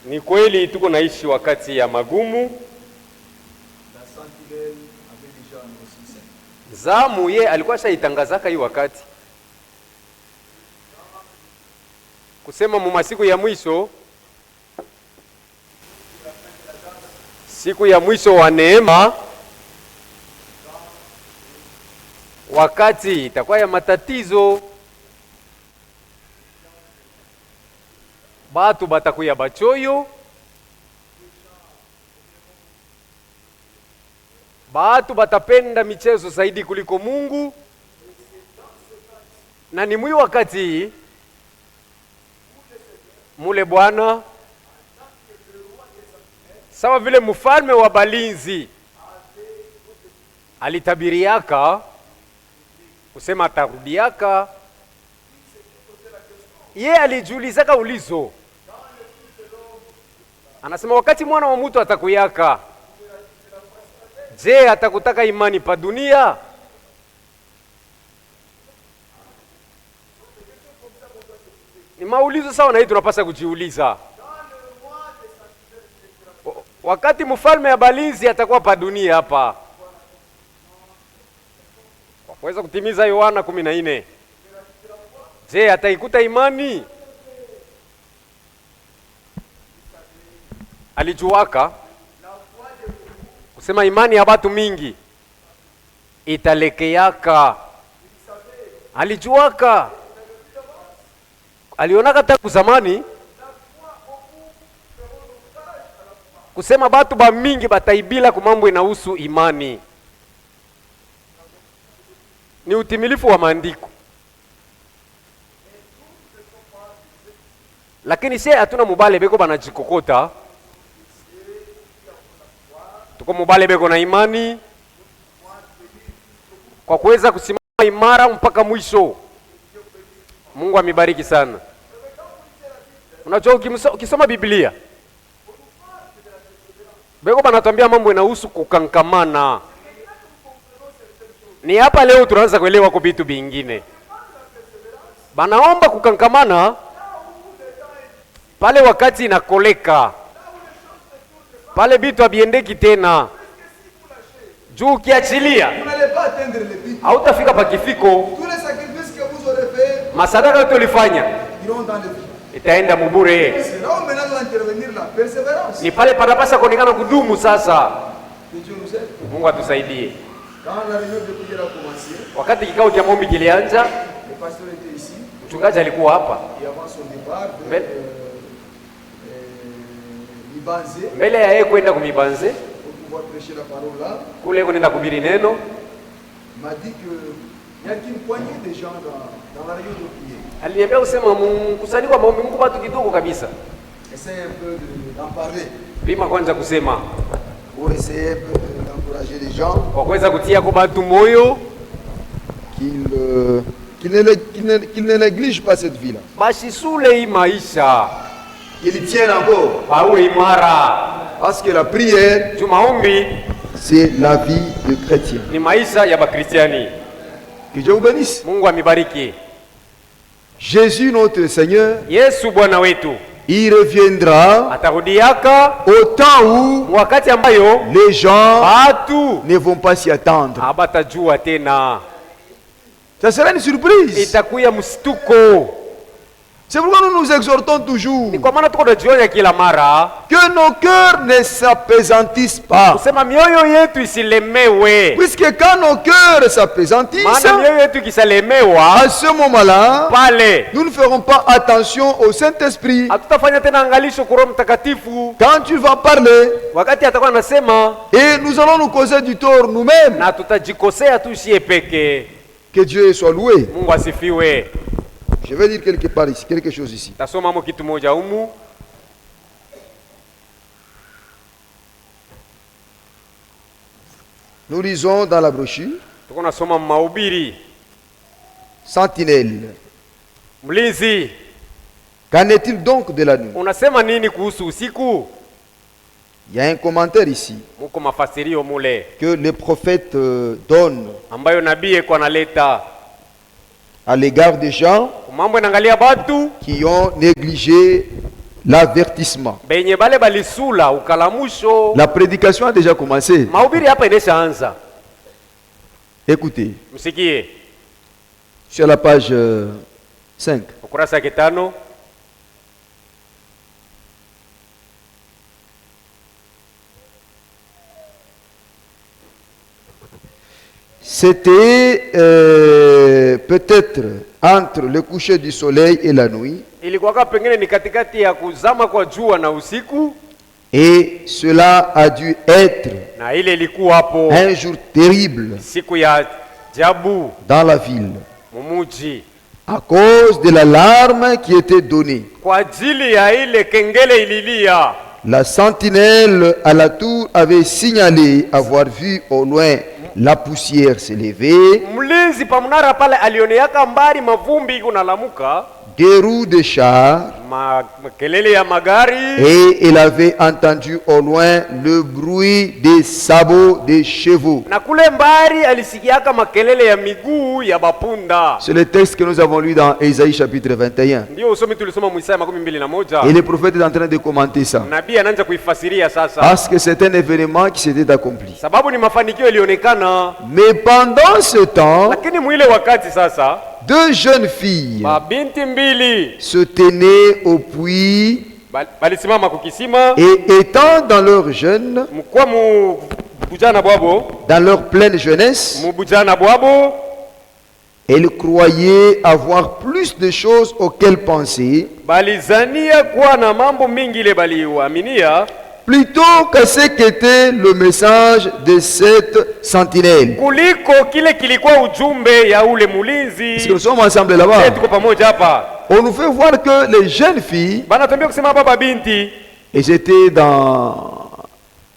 Ni kweli tuko naishi wakati ya magumu. Zamu ye alikuwa shaitangazaka hii wakati kusema mu masiku ya mwisho, siku ya mwisho wa neema, wakati itakuwa ya matatizo, batu batakuya bachoyo, batu batapenda michezo zaidi kuliko Mungu, na ni mwi wakati mule Bwana sawa vile mfalme wa balinzi alitabiriaka kusema atarudiaka. Ye alijiulizaka ulizo, anasema wakati mwana wa mtu atakuyaka, je, atakutaka imani pa dunia? Ni maulizo sawa na hii tunapasa kujiuliza. Wakati mfalme ya balinzi atakuwa pa dunia hapa, waweza kutimiza Yohana 14. Je, ataikuta imani? Alijuaka kusema imani ya batu mingi italekeaka. Alijuaka, alionaka tangu zamani kusema batu ba mingi bataibila kumambo inahusu imani. Ni utimilifu wa maandiko. Lakini sie hatuna mubale beko banajikokota. Tuko mubale beko na imani kwa kuweza kusimama imara mpaka mwisho. Mungu amibariki sana. Unajua ukisoma Biblia beko banatuambia mambo inahusu kukankamana. Ni hapa leo tunaanza kuelewa kwa vitu vingine. Banaomba kukankamana pale wakati inakoleka, pale bitu abiendeki tena. Juu ukiachilia hautafika pa kifiko. Masadaka yote ulifanya itaenda mubure. Ni pale panapasa kuonekana kudumu sasa. Mungu atusaidie. Wakati kikao cha maombi kilianza, mchungaji alikuwa hapa mbele ya yeye kwenda kumibanze kule kwenda kuhubiri neno. Aliniambia kusema mkusanyiko wa maombi mko watu kidogo kabisa. Pima kwanza kusema kwa kuweza kutia kwa watu moyo qu'il ne néglige pas cette vie-là. Bashisule hii maisha, qu'il tienne encore. Bawe imara. Parce que la prière, c'est la vie de chrétien. Ni maisha ya bakristiani. Que Dieu vous bénisse. Mungu amibariki. Jésus notre Seigneur, Yesu Bwana wetu, il reviendra atarudiaka au temps où wakati ambayo les gens batu ne vont pas s'y attendre. abatajua tena. Ça sera une surprise. Itakuya mstuko. C'est pourquoi nous nous exhortons toujours Ni kwa maana tuko tunajionya kila mara que nos cœurs ne s'appesantissent pas. kusema mioyo yetu isilemewe. Puisque quand nos cœurs s'appesantissent, Maana mioyo yetu ikisalemewa, à ce moment-là, pale nous ne ferons pas attention au Saint-Esprit. hatutafanya tena angalisho kwa Roho Mtakatifu Quand tu vas parler, wakati atakuwa anasema, et nous allons nous causer du tort nous-mêmes. na tutajikosea tu shie peke. Que Dieu soit loué. Mungu asifiwe. Je vais dire quelque part ici, quelque chose ici. Tasoma mo kitu moja humu. Nous lisons dans la brochure Tuko nasoma mahubiri. Sentinelle. Mlinzi, Qu'en est-il donc de la nuit? unasema nini kuhusu usiku? Il y a un commentaire ici Muko mafasirio mule que le prophète donne ambayo nabii kwa naleta à l'égard des gens mambo inaangalia batu qui ont négligé l'avertissement. benye bale balisula ukalamusho. La prédication a déjà commencé. Mahubiri hapa ineshaanza. Écoutez, Msikie sur la page 5. ukurasa kitano. C'était peut-être entre le coucher du soleil et la nuit. Ilikuwa pengine ni katikati ya kuzama kwa jua na usiku. Et cela a dû être Na ile ilikuwa hapo un jour terrible siku ya jabu dans la ville mumuji, à cause de l'alarme qui était donnée. kwa ajili ya ile kengele ililia. La sentinelle à la tour avait signalé avoir vu au loin la poussière s'élever, Mlinzi pa mnara pale alioneaka mbali mavumbi kunalamuka, des roues de chars, makelele ya magari, et il avait entendu au loin le bruit des sabots des chevaux. na kule mbali alisikiaka makelele ya miguu ya bapunda. C'est le texte que nous avons lu dans Ésaïe chapitre 21. Ndio usomi tulisoma Isaya 21. Et le prophète est en train de commenter ça. Nabii anaanza kuifasiria sasa, Parce que c'est un événement qui s'était accompli. sababu ni mafanikio yalionekana. Mais pendant ce temps, Lakini mwile wakati sasa, deux jeunes filles mabinti mbili se tenaient au puits balisimama kukisima, et étant dans leur jeune, mkwa bujana bwabo, dans leur pleine jeunesse, bujana bwabo, elles croyaient avoir plus de choses auxquelles penser, balizania kuwa na mambo mingi ile baliuaminia, plutôt que ce qu'était le message de cette sentinelle. kuliko kile kilikuwa ujumbe ya ule mulinzi. Parce que nous sommes ensemble là-bas. Tuko pamoja hapa. On nous fait voir que les jeunes filles, Bana tuambia kusema hapa binti elles étaient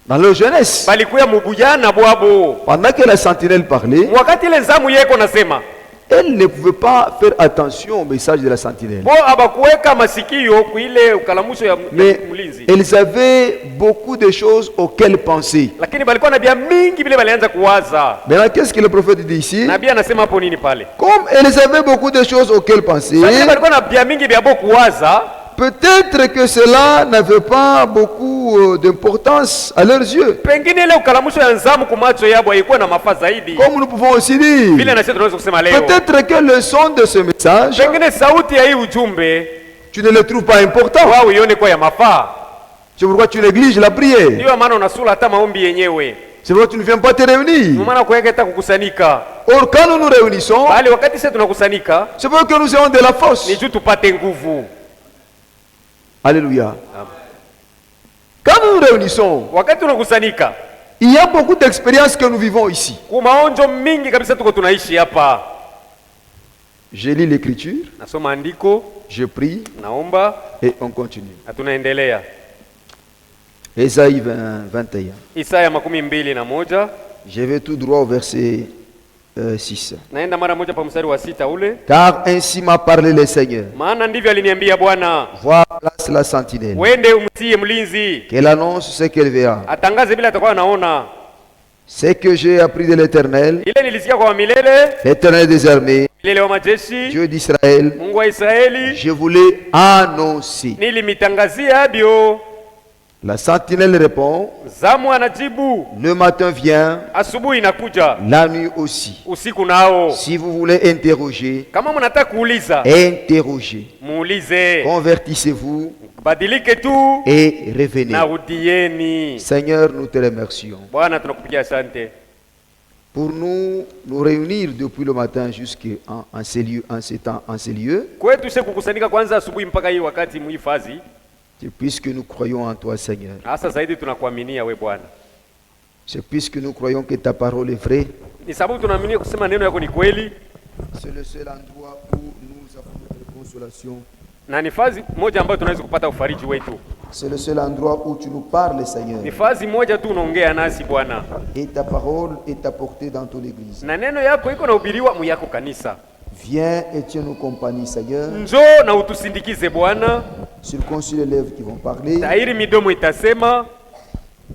dans leur jeunesse. balikuya mubujana bwabo. Pendant que la sentinelle parlait, Wakati ile zamu yeko nasema, elles ne pouvaient pas faire attention au message de la sentinelle. bo abakuweka masikio kuile ukalamusho ya Mais mulinzi. elles avaient beaucoup de choses auxquelles penser. Lakini balikuwa na bia mingi vile balianza kuwaza. Maintenant, qu'est-ce que le prophète dit ici? Nabii anasema hapo nini pale? Comme elles avaient beaucoup de choses auxquelles penser, Sasa balikuwa na bia mingi vya bo kuwaza, peut-être que cela n'avait pas beaucoup d'importance à leurs yeux. pengine ile ukalamusho ya nzamu kumacho yabo haikuwa na mafaa zaidi. Comme nous pouvons aussi Vile dire, na sisi tunaweza kusema leo, peut-être que le son de ce message, pengine sauti ya hii ujumbe tu ne le trouves pas important. wao ione kwa ya mafaa. C'est pourquoi tu négliges la prière. Ndio maana unasula hata maombi yenyewe. C'est pourquoi tu ne viens pas te Ndio réunir. maana kuweka hata kukusanyika. Or, quand nous nous réunissons, Bali wakati sisi tunakusanyika c'est pour que nous ayons de la force. ni juu tupate nguvu. Alléluia. Quand nous nous réunissons, Wakati tunakusanyika, il y a beaucoup d'expériences que nous vivons ici. kumaonjo mingi kabisa tuko tunaishi hapa. Je lis l'écriture, Nasoma andiko, je prie naomba et on continue. na tunaendelea. Ésaïe 21. Isaya 21. Je vais tout droit au verset 6. Naenda mara moja pa mstari wa 6 ule. Car ainsi m'a parlé le Seigneur. Maana ndivyo aliniambia Bwana, Vois place la sentinelle, wende umtie mlinzi, qu'elle annonce ce qu'elle verra. atangaze vile atakuwa anaona. Ce que j'ai appris de l'Éternel, Ile nilisikia kwa milele, l'Éternel des armées, milele wa majeshi, Dieu d'Israël, Mungu wa Israeli, je voulais annoncer. nilimitangazia bio. La sentinelle répond, Zamu anajibu, le matin vient, asubuhi inakuja, la nuit aussi. usiku nao. Si vous voulez interroger, Kama mnataka kuuliza, interrogez. muulize. Convertissez-vous Badilike tu et revenez. na rudieni. Seigneur, nous te remercions. Bwana tunakupigia asante Pour nous réunir depuis le matin jusqu'en ces lieux, en ces lieux, kwetu sie kukusanyika kwanza asubuhi mpaka hii wakati muhifadhi, c'est puisque nous croyons en toi, Seigneur. hasa zaidi tunakuaminia we Bwana. C'est puisque nous croyons que ta parole est vraie. Ni sababu tunaamini kusema neno yako ni kweli, C'est le seul endroit où nous avons notre consolation. na ni fazi moja ambayo tunaweza kupata ufariji wetu. C'est le seul endroit où tu nous parles, Seigneur. Ni fazi moja tu unaongea nasi Bwana, Et ta parole est apportée dans ton église. na neno yako iko nahubiriwa muyako kanisa. Viens et tiens-nous compagnie, Seigneur. Njoo na utusindikize Bwana, Circoncis les lèvres qui vont parler. tahiri midomo itasema,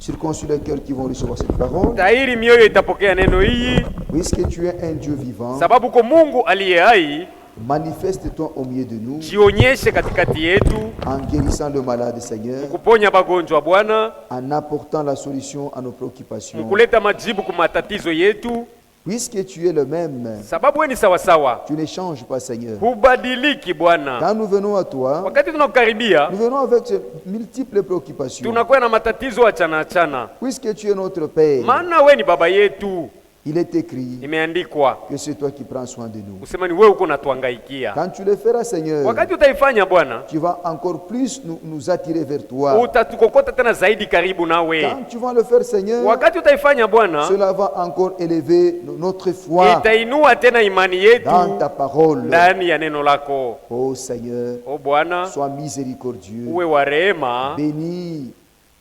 Circoncis les cœurs qui vont recevoir cette parole. tahiri mioyo itapokea neno hii, Puisque tu es un Dieu vivant, sababu kwa Mungu aliye hai Manifeste-toi au milieu de nous jionyeshe katikati yetu, en guérissant le malade, Seigneur, kuponya bagonjwa Bwana, en apportant la solution à nos préoccupations. mkuleta majibu kwa matatizo yetu, Puisque tu es le même, sababu wewe ni sawa sawa, tu ne changes pas, Seigneur. hubadiliki Bwana. Quand nous venons à toi, Wakati tunakukaribia, nous venons avec multiples préoccupations. tunakuwa na matatizo achana achana, Puisque tu es notre Père, maana wewe ni baba yetu. il est écrit Imeandikwa que c'est toi qui prends soin de nous. kusema ni wewe uko natuangaikia. Quand tu le feras, Seigneur, Wakati utaifanya Bwana, tu vas encore plus nous attirer vers toi. utatukokota tena zaidi karibu nawe. Quand tu vas le faire, Seigneur, Wakati utaifanya Bwana, cela va encore élever notre foi itainua tena imani yetu dans ta parole. ndani ya neno lako. Oh Seigneur, O Bwana, sois miséricordieux, uwe wa rehema, bénis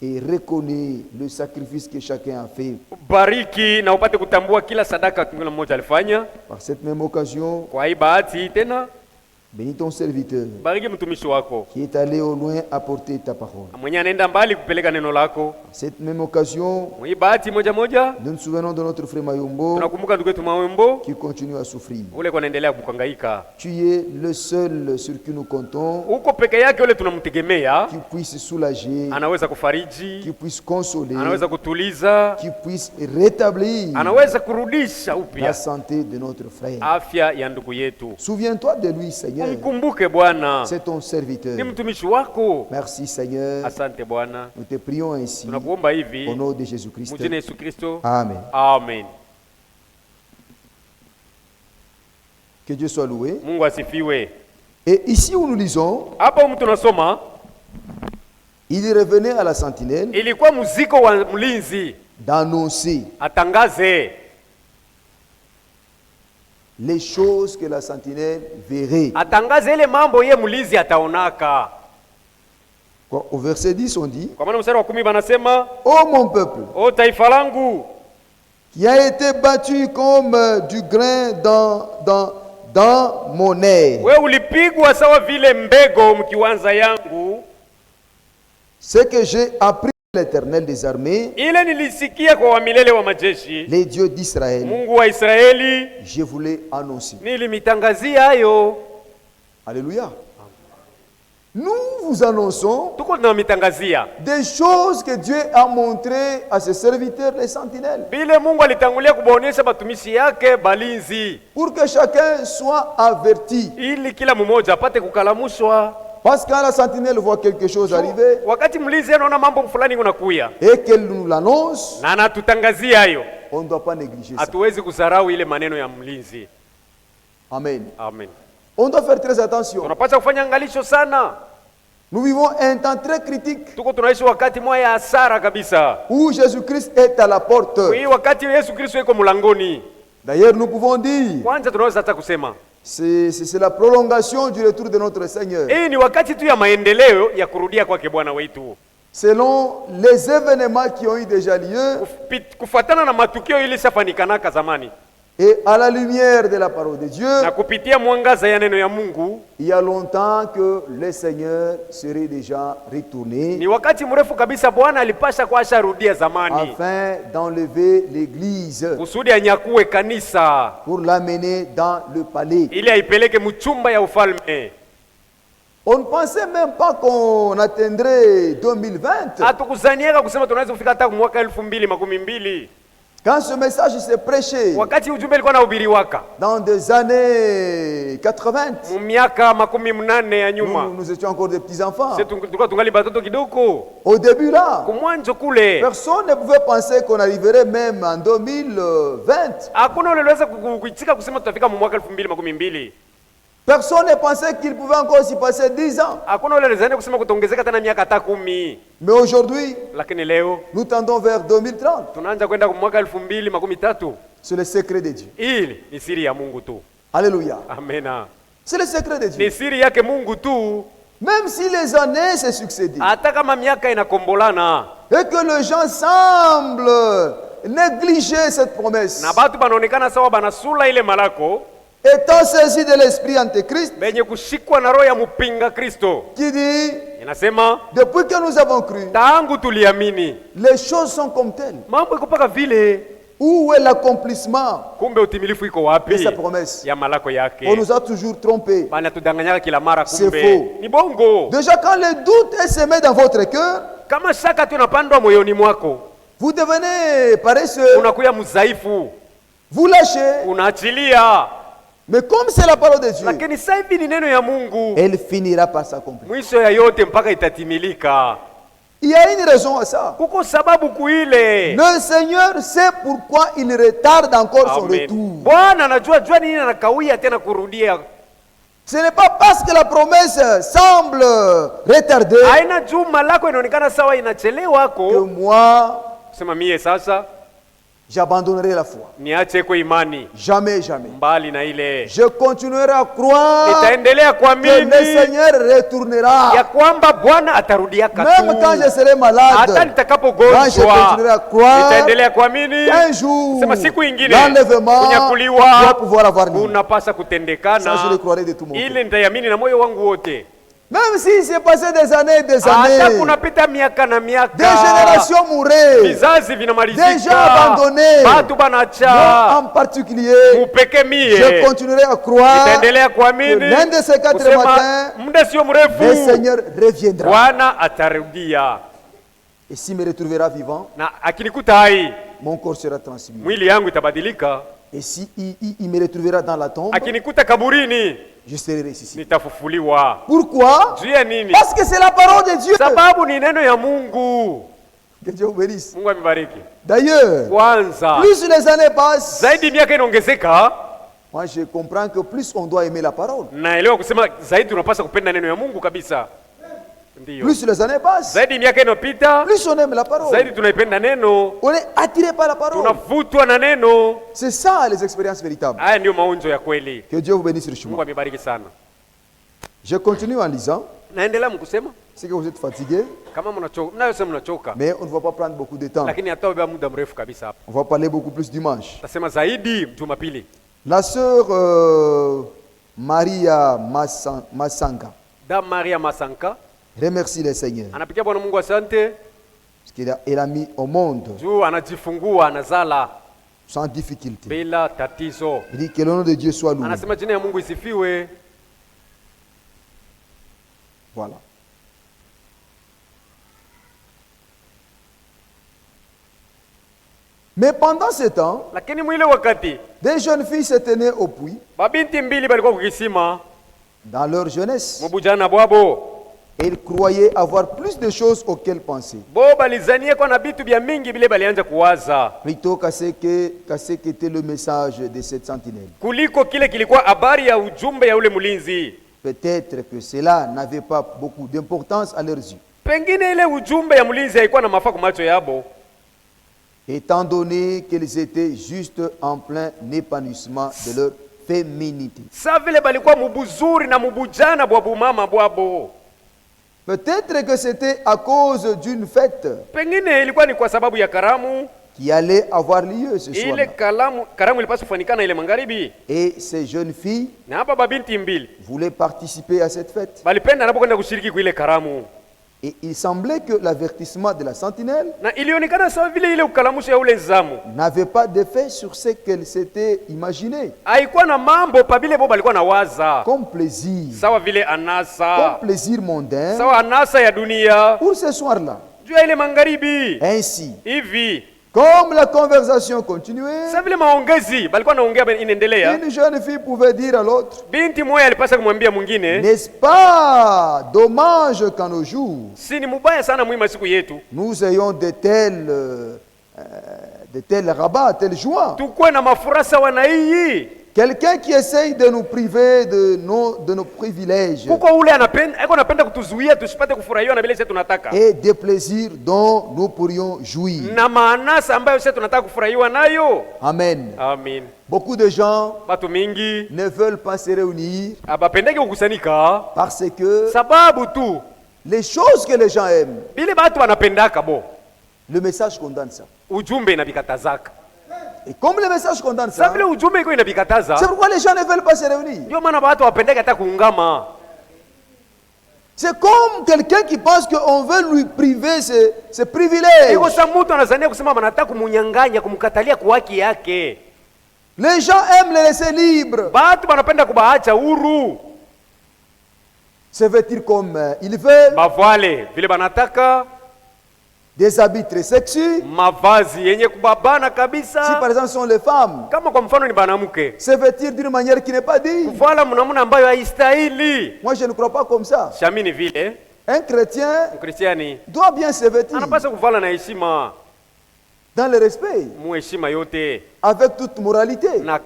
et reconnais le sacrifice que chacun a fait. bariki na upate kutambua kila sadaka kila mmoja alifanya. Par cette même occasion, Kwa hii bahati hii tena, bénis ton serviteur bariki mtumishi wako qui est allé au loin apporter ta parole. mwenye anaenda mbali kupeleka neno lako. Par cette même occasion, Kwa hii bahati moja moja, nous nous souvenons de notre frère Mayombo tunakumbuka ndugu yetu Mawembo qui continue à souffrir. ule kwa anaendelea kuhangaika. Tu es le seul sur qui nous comptons, Uko peke yake ule tunamtegemea, qui puisse soulager, anaweza qui kufariji, puisse consoler, anaweza kutuliza, qui puisse rétablir anaweza kurudisha la upya santé de notre frère. afya ya ndugu yetu. Souviens-toi de lui, Seigneur. Umkumbuke Bwana, C'est ton serviteur. ni mtumishi wako. Merci, Seigneur. Asante Bwana, Nous te prions ainsi tunakuomba au hivi nom de Jésus-Christ. mujina Yesu Kristo, Amen. amen. Que Dieu soit loué. Mungu asifiwe. Et ici où nous lisons, Hapa mtu tunasoma, il revenait à la sentinelle ilikuwa muziko wa mlinzi d'annoncer atangaze les choses que la sentinelle verrait. atangaze ile mambo ye mlinzi ataonaka. Au verset 10, on dit, Kwa maana mstari wa 10 banasema, ô mon peuple, o taifa langu qui a été battu comme du grain dans mon air, we ulipigwa sawa vile mbego mkiwanza yangu, ce que j'ai appris de l'Éternel des armées, ile nilisikia kwa wamilele wa majeshi, les dieux d'Israël, Mungu wa Israeli, je voulais annoncer. nilimitangazia hayo. Alléluia. Nous vous annonçons Tuko tunamitangazia des choses que Dieu a montrées à ses serviteurs, les sentinelles, vile Mungu alitangulia kubaonesha batumishi yake balinzi, pour que chacun soit averti. ili kila mmoja apate kukalamushwa. Parce que quand la sentinelle voit quelque chose arriver Wakati mlinzi anaona mambo fulani kunakuya et qu'elle nous l'annonce, na anatutangazia hayo, on ne doit pas négliger ça. hatuwezi kusarau ile maneno ya mlinzi. Amen. Amen. On doit faire très attention. Tunapaswa kufanya angalisho sana. Nous vivons un temps très critique Tuko tunaishi wakati moja ya hasara kabisa, où Jésus-Christ est à la porte. hii wakati Yesu Kristo yuko mlangoni. D'ailleurs, nous pouvons dire, Kwanza tunaweza hata kusema c'est la prolongation du retour de notre Seigneur. hii ni wakati tu ya maendeleo ya kurudia kwake Bwana wetu, Selon les événements qui ont eu déjà lieu kufuatana na matukio ili safanikanaka zamani et à la lumière de la parole de Dieu. na kupitia mwangaza ya neno ya Mungu. Il y a longtemps que le Seigneur serait déjà retourné Ni wakati mrefu kabisa Bwana alipasha kuasha rudia zamani afin d'enlever l'Église kusudi anyakue kanisa pour l'amener dans le palais. ili aipeleke mchumba ya ufalme. On ne pensait même pas qu'on atteindrait 2020. Hatukuzaniaka kusema tunaweza kufika hata mwaka 2012 Quand ce message s'est prêché wakati ujumbe ulikuwa nahubiriwaka dans des années 80, mu miaka 80 ya nyuma. nous étions encore des petits-enfants. Sisi tulikuwa tungali batoto kidogo. Au début là, Kumwanzo kule personne ne pouvait penser qu'on arriverait même en 2020. hakuna ule aliweza kuitika kusema tutafika mu mwaka 2012. Personne ne pensait qu'il pouvait encore s'y passer 10 ans. Hakuna ule alizania kusema kutaongezeka tena miaka hata 10. Mais aujourd'hui, Lakini leo nous tendons vers 2030. tunaanza kwenda kwa mwaka 2013. C'est le secret de Dieu. Hili ni siri ya Mungu tu. Alléluia. Amena. C'est le secret de Ni Dieu. siri yake Mungu tu, Même si les années se succèdent hata kama miaka inakombolana et que les gens semblent négliger cette promesse, na batu banaonekana sawa banasula ile malako, étant saisis de l'esprit antéchrist benye kushikwa na roho ya mpinga Kristo, qui dit, inasema depuis que nous avons cru, tangu tuliamini les choses sont comme telles. mambo iko paka vile, Où est l'accomplissement Kumbe utimilifu iko de wapi sa promesse? ya malako yake? On nous a toujours trompés. Bana tudanganyaka kila mara, C'est kumbe faux. ni bongo. Déjà, quand le doute est semé dans votre cœur, Kama shaka tunapandwa moyoni mwako, vous devenez paresseux, unakuya mzaifu, vous lâchez. unaachilia. Mais comme c'est la parole de Dieu, Lakini sasa hivi ni neno ya Mungu, elle finira par s'accomplir. mwisho ya yote mpaka itatimilika. Il y a une raison à ça. Kuko sababu kuile. Le Seigneur sait pourquoi il retarde encore son Amen. retour. Bwana anajua nini anakawia tena kurudia. Ce n'est pas parce que la promesse semble retardée Haina juu malako inaonekana sawa inachelewa que ko. moi, Sema mie sasa j'abandonnerai la foi. niache kwa imani, Jamais, jamais. mbali na ile. Je continuerai à croire Nitaendelea que kuamini le Seigneur retournera. ya kwamba Bwana atarudia katu. Même quand je serai Hata malade, moi je nitakapogonjwa continuerai à croire nitaendelea kuamini. qu'un jour, Sema siku ingine l'enlèvement doit kunyakuliwa pouvoir avoir lieu. unapasa Ça, je kutendekana. le croirai de tout mon cœur. Ile nitayamini na moyo wangu wote, Même si c'est passé des années et des hata années, kunapita miaka na des miaka, générations mourraient, vizazi des gens vinamalizika, abandonnés. batu Moi banacha. en particulier, Mupeke je mie continuerai à croire nitaendelea que kuamini l'un de ces 4 kusema matins, muda sio le mrefu Seigneur reviendra. Bwana atarudia, Et s'il me retrouvera vivant, na akinikuta hai mon corps sera transmis. mwili yangu itabadilika. Et si il me retrouvera dans la tombe, Akinikuta kaburini je serai ressuscité. nitafufuliwa. Pourquoi? Juu ya nini? Parce que c'est la parole de Dieu. Sababu ni neno ya Mungu. Que Dieu vous bénisse. Mungu amebariki. D'ailleurs, Kwanza plus les années passent, zaidi miaka inaongezeka, moi je comprends que plus on doit aimer la parole. naelewa kusema zaidi tunapaswa kupenda neno ya Mungu kabisa. Ndiyo. Plus les années passent, Zaidi miaka inopita, plus on aime la parole. zaidi tunaipenda neno, On est attiré par la parole. tunavutwa na neno. C'est ça les expériences véritables. Haya ndio maonjo ya kweli. Que Dieu vous bénisse Mungu richement. amebariki sana. Je continue en lisant. Naendelea mkusema C'est que vous êtes fatigués, kama mnachoka, mnayosema mnachoka, mais on ne va pas prendre beaucoup de temps. lakini hataubeba muda mrefu kabisa hapa. On va parler beaucoup plus dimanche. Tasema zaidi Jumapili. La sœur Maria Massanga Da Maria Masanka remercie le Seigneur anapikia Bwana Mungu asante parce qu'il a mis au monde juu anajifungua, anazala sans difficulté. bila tatizo. Il dit que le nom de Dieu soit loué. Anasema jina ya Mungu isifiwe. Voilà. Mais pendant ce temps, Lakini mwile wakati des jeunes filles se tenaient au puits babinti mbili balikuwa kukisima dans leur jeunesse. mubujana bwabo, Et ils croyaient avoir plus de choses auxquelles penser. bo balizanie kwa na bitu bya mingi bile balianza kuwaza Plutôt qu'à ce qu'était le message de cette sentinelle. kuliko kile kilikuwa habari ya ujumbe ya ule mlinzi. Peut-être que cela n'avait pas beaucoup d'importance à leurs yeux, Pengine ile ujumbe ya mlinzi haikuwa na mafaa kwa macho yabo, étant donné qu'ils étaient juste en plein épanouissement de leur féminité. sa vile balikuwa mubuzuri na mubujana bwa bumama bwabo. Peut-être que c'était à cause d'une fête Pengine ilikuwa ni kwa sababu ya karamu qui allait avoir lieu ce ile. soir-là. Karamu ilipaswa kufanikana ile magharibi, Et ces jeunes filles na hapa babinti mbili voulaient participer à cette fête. balipenda napokwenda kushiriki kwa ile karamu, Et il semblait que l'avertissement de la sentinelle na ilionekana sawa vile ile ukalamusho ya ule zamu n'avait pas d'effet sur ce qu'elle s'était imaginé haikuwa na mambo pabile bo balikuwa na waza comme plaisir, sawa vile anasa, comme plaisir mondain sawa anasa ya dunia pour ce soir-là. juu ya ile magharibi. Ainsi, Hivi comme la conversation continuait, sawa vile maongezi balikuwa naongea inaendelea, une jeune fille pouvait dire à l'autre, binti moja alipasa kumwambia mwingine, n'est-ce pas dommage qu'en nos jours, si ni mubaya sana mwima siku yetu nous ayons de tels rabats, telles joies. tukuwe na mafuraha sawa na hii. Quelqu'un qui essaye de nous priver de nos privilèges Kuko ule anapenda kutuzuia tusipate kufurahiwa na vile sisi tunataka, et des plaisirs dont nous pourrions jouir. na maanasa ambayo sisi tunataka kufurahiwa nayo. Amen. Amin. Beaucoup de gens Batu mingi ne veulent pas se réunir abapendeke kukusanyika parce que sababu tu les choses que les gens aiment, bile batu wanapendaka bo le message condamne ça. ujumbe inabikatazaka. Et comme le message condamne Sasa ça, vile ujumbe iko c'est inabikataza, pourquoi les gens ne veulent pas se réunir. ndio maana watu wapendeke hata kuungama. C'est comme quelqu'un qui pense qu'on veut lui priver ses privilèges. Iko sa mtu anazania kusema banataka kumunyang'anya, kumkatalia kwa haki yake. Les gens aiment les laisser libres. Batu banapenda kubaacha huru. Se vêtir comme ils veulent. Bavale vile banataka. Des habits très sexy. Mavazi yenye kubabana kabisa. Si par exemple ce sont les femmes. Kama kwa mfano ni banamuke. Se vêtir d'une manière qui n'est pas digne. Kuvala mnamuna ambayo haistahili. Moi je ne crois pas comme ça. Shamini vile. Un chrétien doit bien se vêtir. Anapaswa kuvala na heshima. Dans le respect. Muheshima yote. Avec toute moralité. Na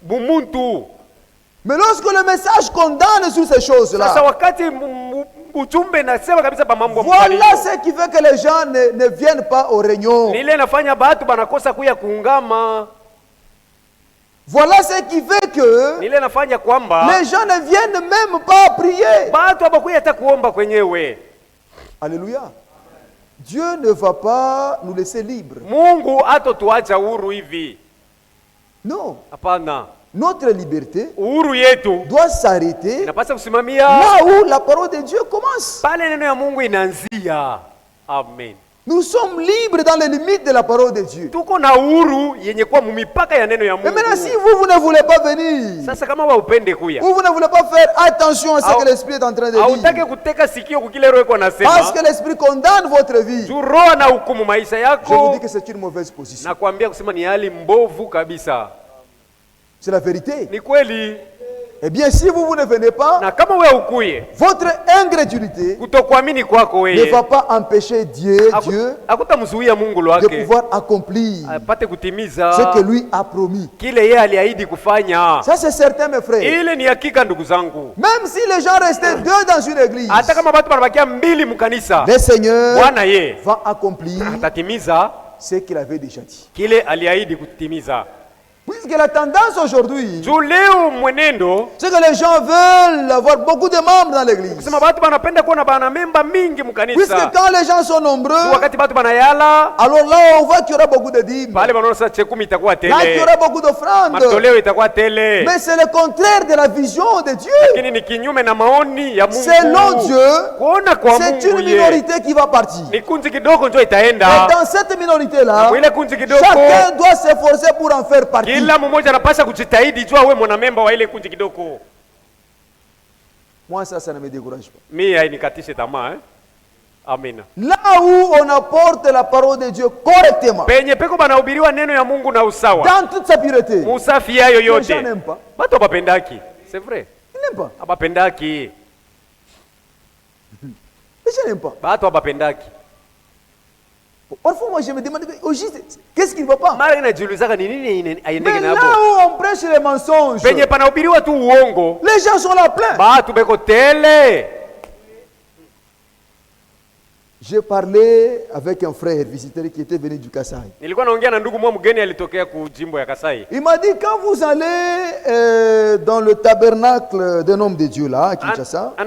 bumuntu. Mais lorsque le message condamne sur ces choses-là. Sasa wakati ujumbe nasema kabisa pa mambo mbali. Voilà ce qui fait que les gens ne viennent pas aux réunions. Nile nafanya batu banakosa kuya kuungama. Voilà ce qui fait que Nile nafanya kwamba les gens ne viennent même pas prier. Batu abakuya hata kuomba kwenyewe. Alléluia. Dieu ne va pas nous laisser libres. Mungu hatotuacha huru hivi. Non. Hapana. Notre liberté uhuru yetu doit s'arrêter inapaswa kusimamia là où la parole de Dieu commence. Pale neno ya Mungu inaanzia. Amen. Nous sommes libres dans les limites de la parole de Dieu. Tuko na uhuru yenye kuwa mumipaka ya neno ya Mungu. Mais maintenant si vous ne voulez pas venir, sasa kama wa upende kuya, vous ne voulez pas faire attention à ce que l'esprit est en train de dire. Hautaki kuteka sikio kukile roho iko nasema. Parce que l'esprit condamne votre vie. Roho na hukumu maisha yako. Je vous dis que c'est une mauvaise position. Nakwambia kusema ni hali mbovu kabisa. C'est la vérité. Ni kweli. Eh bien, si vous ne venez pas, na kama wewe ukuye, votre incrédulité kutokuamini kwako wewe ne va pas empêcher Dieu hakutamzuia Mungu de pouvoir accomplir apate kutimiza ce que lui a promis. Kile yeye aliahidi kufanya. Ça c'est certain mes frères. Ile ni hakika ndugu zangu. Même si les gens restaient deux dans une église, hata kama watu wanabakia mbili mkanisa, le Seigneur Bwana yeye va accomplir atatimiza ce qu'il avait déjà dit. Kile aliahidi kutimiza. Puisque la tendance aujourd'hui, c'est que les gens veulent avoir beaucoup de membres dans l'église. Puisque quand les gens sont nombreux, alors là on voit qu'il y aura beaucoup de dîmes. Là il y aura beaucoup d'offrandes. Mais c'est le contraire de la vision de Dieu. Selon Dieu, c'est une minorité qui va partir. Et dans cette minorité-là, chacun doit s'efforcer pour en faire partie. Kila mmoja anapaswa kujitahidi jua wewe mwanamemba wa ile kundi kidogo. Moi ça ne me décourage pas. Mimi hainikatishe tamaa Amina. Là où on apporte la parole de Dieu correctement. Penye peko banahubiriwa neno ya Mungu na usawa. Dans toute sa pureté. Musafi yayo yote. Les gens n'aiment pas. Watu hawapendaki. C'est vrai. Ils n'aiment pas. Hawapendaki. Les gens n'aiment pas. Watu hawapendaki. Parfois, moi, je me demande, qu'est-ce qui ne va pas? Mais là où on prêche les mensonges, les gens sont là plein. J'ai parlé avec un frère visiteur qui était venu du Kasaï. Il m'a dit, quand vous allez dans le tabernacle d'un homme de Dieu là, à Kinshasa, c'est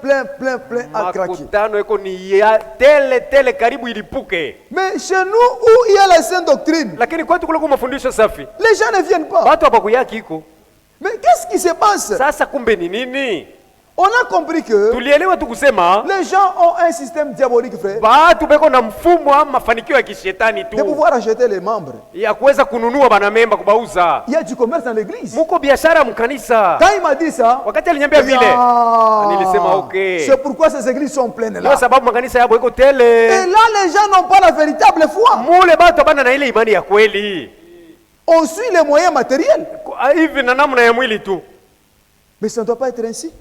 plein à craquer. Mais chez nous, où il y a la sainte doctrine, les gens ne viennent pas. Mais qu'est-ce qui se passe? On a compris que les gens ont un système diabolique, frère, de pouvoir acheter les membres. Il y a du commerce dans l'église. Quand il m'a dit ça, c'est pourquoi ces églises sont pleines là. Et là, les gens n'ont pas la véritable foi. On suit les moyens matériels. Mais ça ne doit pas être ainsi.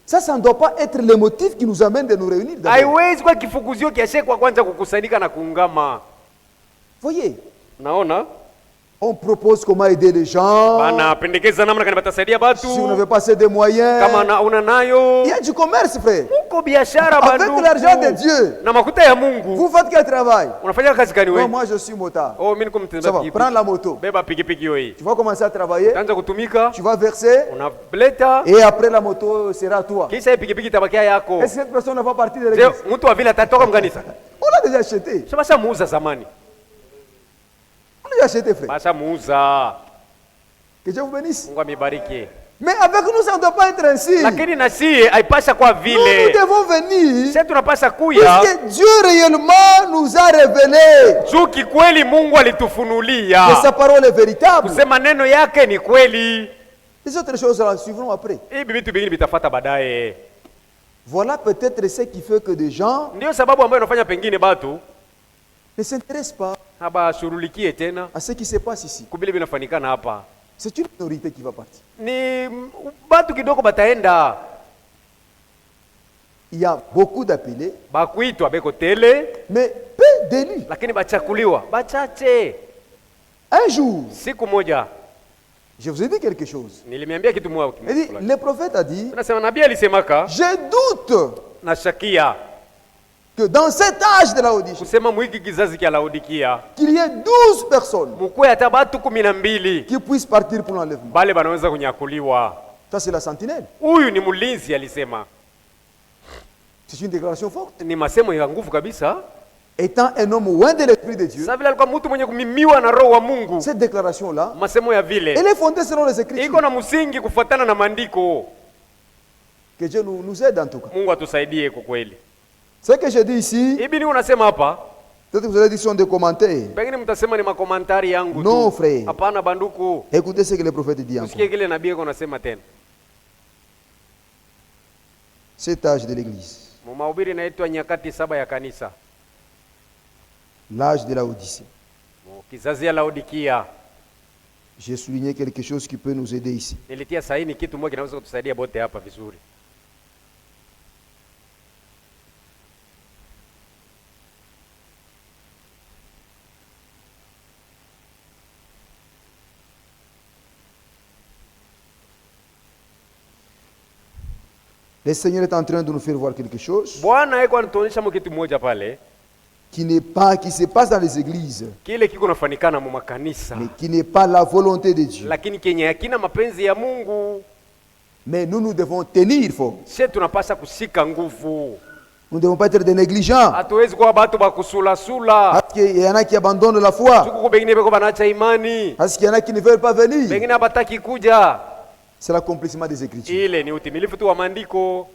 Ça ne doit pas être le motif qui nous amène de nous réunir. Voyez, on propose comment aider les gens. Si vous n'avez pas assez de moyens, il y a du commerce, frère. Avec l'argent de Dieu, vous faites quel travail? Non, moi je suis motard. Ça va, prends la moto. Tu vas commencer à travailler, tu vas verser, et après la moto sera à toi. Est-ce que cette personne ne va partir de l'église? On l'a déjà acheté. On l'a acheté, frère. Que Que Dieu vous bénisse. Mungu amibariki. Mais avec nous, ça ne doit pas être ainsi. Lakini na si haipasha kwa vile. Nous devons venir. Sisi tunapasha kuya. Puisque Dieu réellement nous a révélé. Juu kikweli Mungu alitufunulia. Que sa parole est véritable. Kusema neno yake ni kweli. Les autres choses la suivront après. Hivi vitu vingine vitafuata baadaye. Voilà peut-être ce qui fait que des gens ndio sababu ambayo inafanya pengine batu ne s'intéressent pas habashughulikie tena à ce qui se passe ici. kubile vinafanikana hapa. C'est une minorité qui va partir. Ni batu kidogo bataenda. Il y a beaucoup d'appelés, bakuitwa beko tele, mais peu d'élus. Lakini bachakuliwa bachache. Un jour, siku moja, je vous ai dit quelque chose. Nilimiambia kitu moja. Le prophète a dit, nasema nabii alisemaka, je doute nashakia que dans cet âge de Laodicée, kusema mwiki kizazi kia Laodikia, qu'il y ait 12 personnes mukwe hata batu 12 qui puissent partir pour l'enlèvement. Bale banaweza kunyakuliwa. Ça c'est la sentinelle. Huyu ni mlinzi alisema. C'est une déclaration forte. Ni masemo ya nguvu kabisa. Étant un homme loin de l'esprit de Dieu. Sabila alikuwa mtu mwenye kumimiwa na roho wa Mungu. Cette déclaration là, masemo ya vile, elle est fondée selon les Écritures. Iko na msingi kufuatana na maandiko. Que Dieu nous aide en tout cas. Mungu atusaidie kwa kweli. Ce que je dis ici, Ibini unasema hapa, peut-être vous allez dire sont des commentaires. Pengine mtasema ni makomentari yangu tu. Non frère. Hapana banduku. Écoutez ce que le prophète dit encore. Usikie kile nabii yako anasema tena. Cet âge de l'église. Mahubiri inaitwa nyakati 7 ya kanisa. L'âge de Laodicée. Kizazi ya Laodikia. J'ai souligné quelque chose qui peut nous aider ici. Nilitia saini kitu moja kinaweza kutusaidia bote hapa vizuri. Le Seigneur est en train de nous faire voir quelque chose Bwana yeye anatuonyesha kitu moja pale qui se passe dans les églises, kile kiko nafanikana mu makanisa, mais qui n'est pas la volonté de Dieu. Lakini kenye hakina mapenzi ya Mungu. Mais nous devons tenir fort. Sisi tunapaswa kushika nguvu. Nous ne devons pas être des négligents. Hatuwezi kuwa watu wa kusulasula. Parce qu'il y en a qui abandonnent la foi. Tuko bengine beko banaacha imani. Parce qu'il y en a qui ne veulent pas venir. Bengine abataki kuja. C'est l'accomplissement des Écritures. Ile ni utimilifu tu wa maandiko.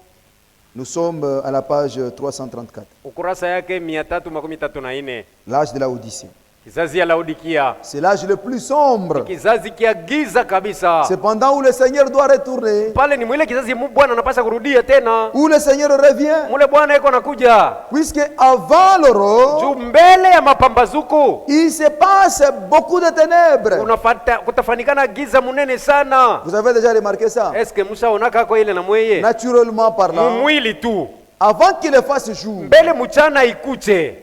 Nous sommes à la page 334. Ukurasa yake 334. L'âge de Laodicée. Kizazi ya Laodikia. C'est l'âge le plus sombre. Kizazi kia giza kabisa. C'est pendant où le Seigneur doit retourner. Pale ni mwile kizazi Bwana anapaswa kurudia tena. Où le Seigneur revient. Mule Bwana yuko anakuja. Puisque avant l'aurore, juu mbele ya mapambazuko, il se passe beaucoup de ténèbres. Kutafanikana giza munene sana. Vous avez déjà remarqué ça? Est-ce que mushaonaka kwa ile na mweye? Naturellement parlant. Mwili tu. Avant qu'il fasse jour. Mbele mchana ikuje.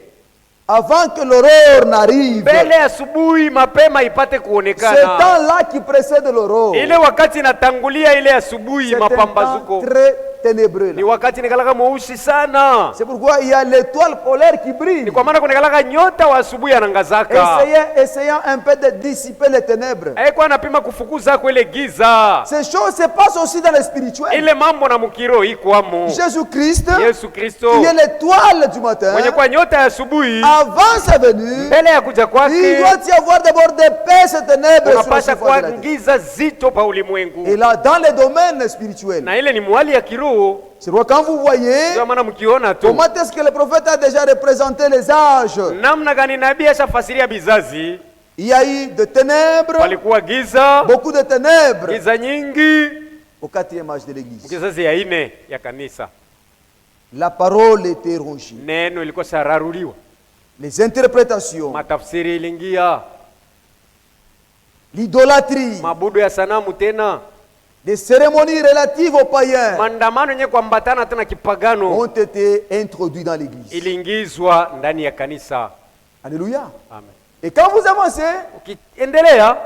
Avant que l'aurore n'arrive. Mbele asubuhi mapema ipate kuonekana. Ce temps-là qui précède l'aurore. Ile wakati inatangulia ile asubuhi mapambazuko. C'est très ténébreux. Ni wakati nikalaka mweusi sana. C'est pourquoi il y a l'étoile polaire qui brille. Ni kwa maana kunakalaka nyota wa asubuhi anangazaka. Essayant un peu de dissiper les ténèbres. Kwa anapima kufukuza kwa ile giza. Ces choses se passent aussi dans le spirituel. Ile mambo na mukiro iko amo. Jésus-Christ. Yesu Kristo. Il est l'étoile du matin. Mwenye kwa nyota ya asubuhi. Avant sa venue. Mbele ya kuja kwake. Il doit y avoir d'abord des pèses ténèbres sur la surface de la terre. giza zito pa ulimwengu. Et là dans les domaines spirituels. Na ile ni mwali ya kiroho. C'est pourquoi quand vous voyez comment est-ce que le prophète a déjà représenté les âges, il y a eu de ténèbres, beaucoup de ténèbres au 4e âge de l'église. La parole était rongée. Les interprétations, l'idolâtrie, les cérémonies relatives aux païens ont été introduites dans l'église. Alléluia. Amen. Et quand vous avancez,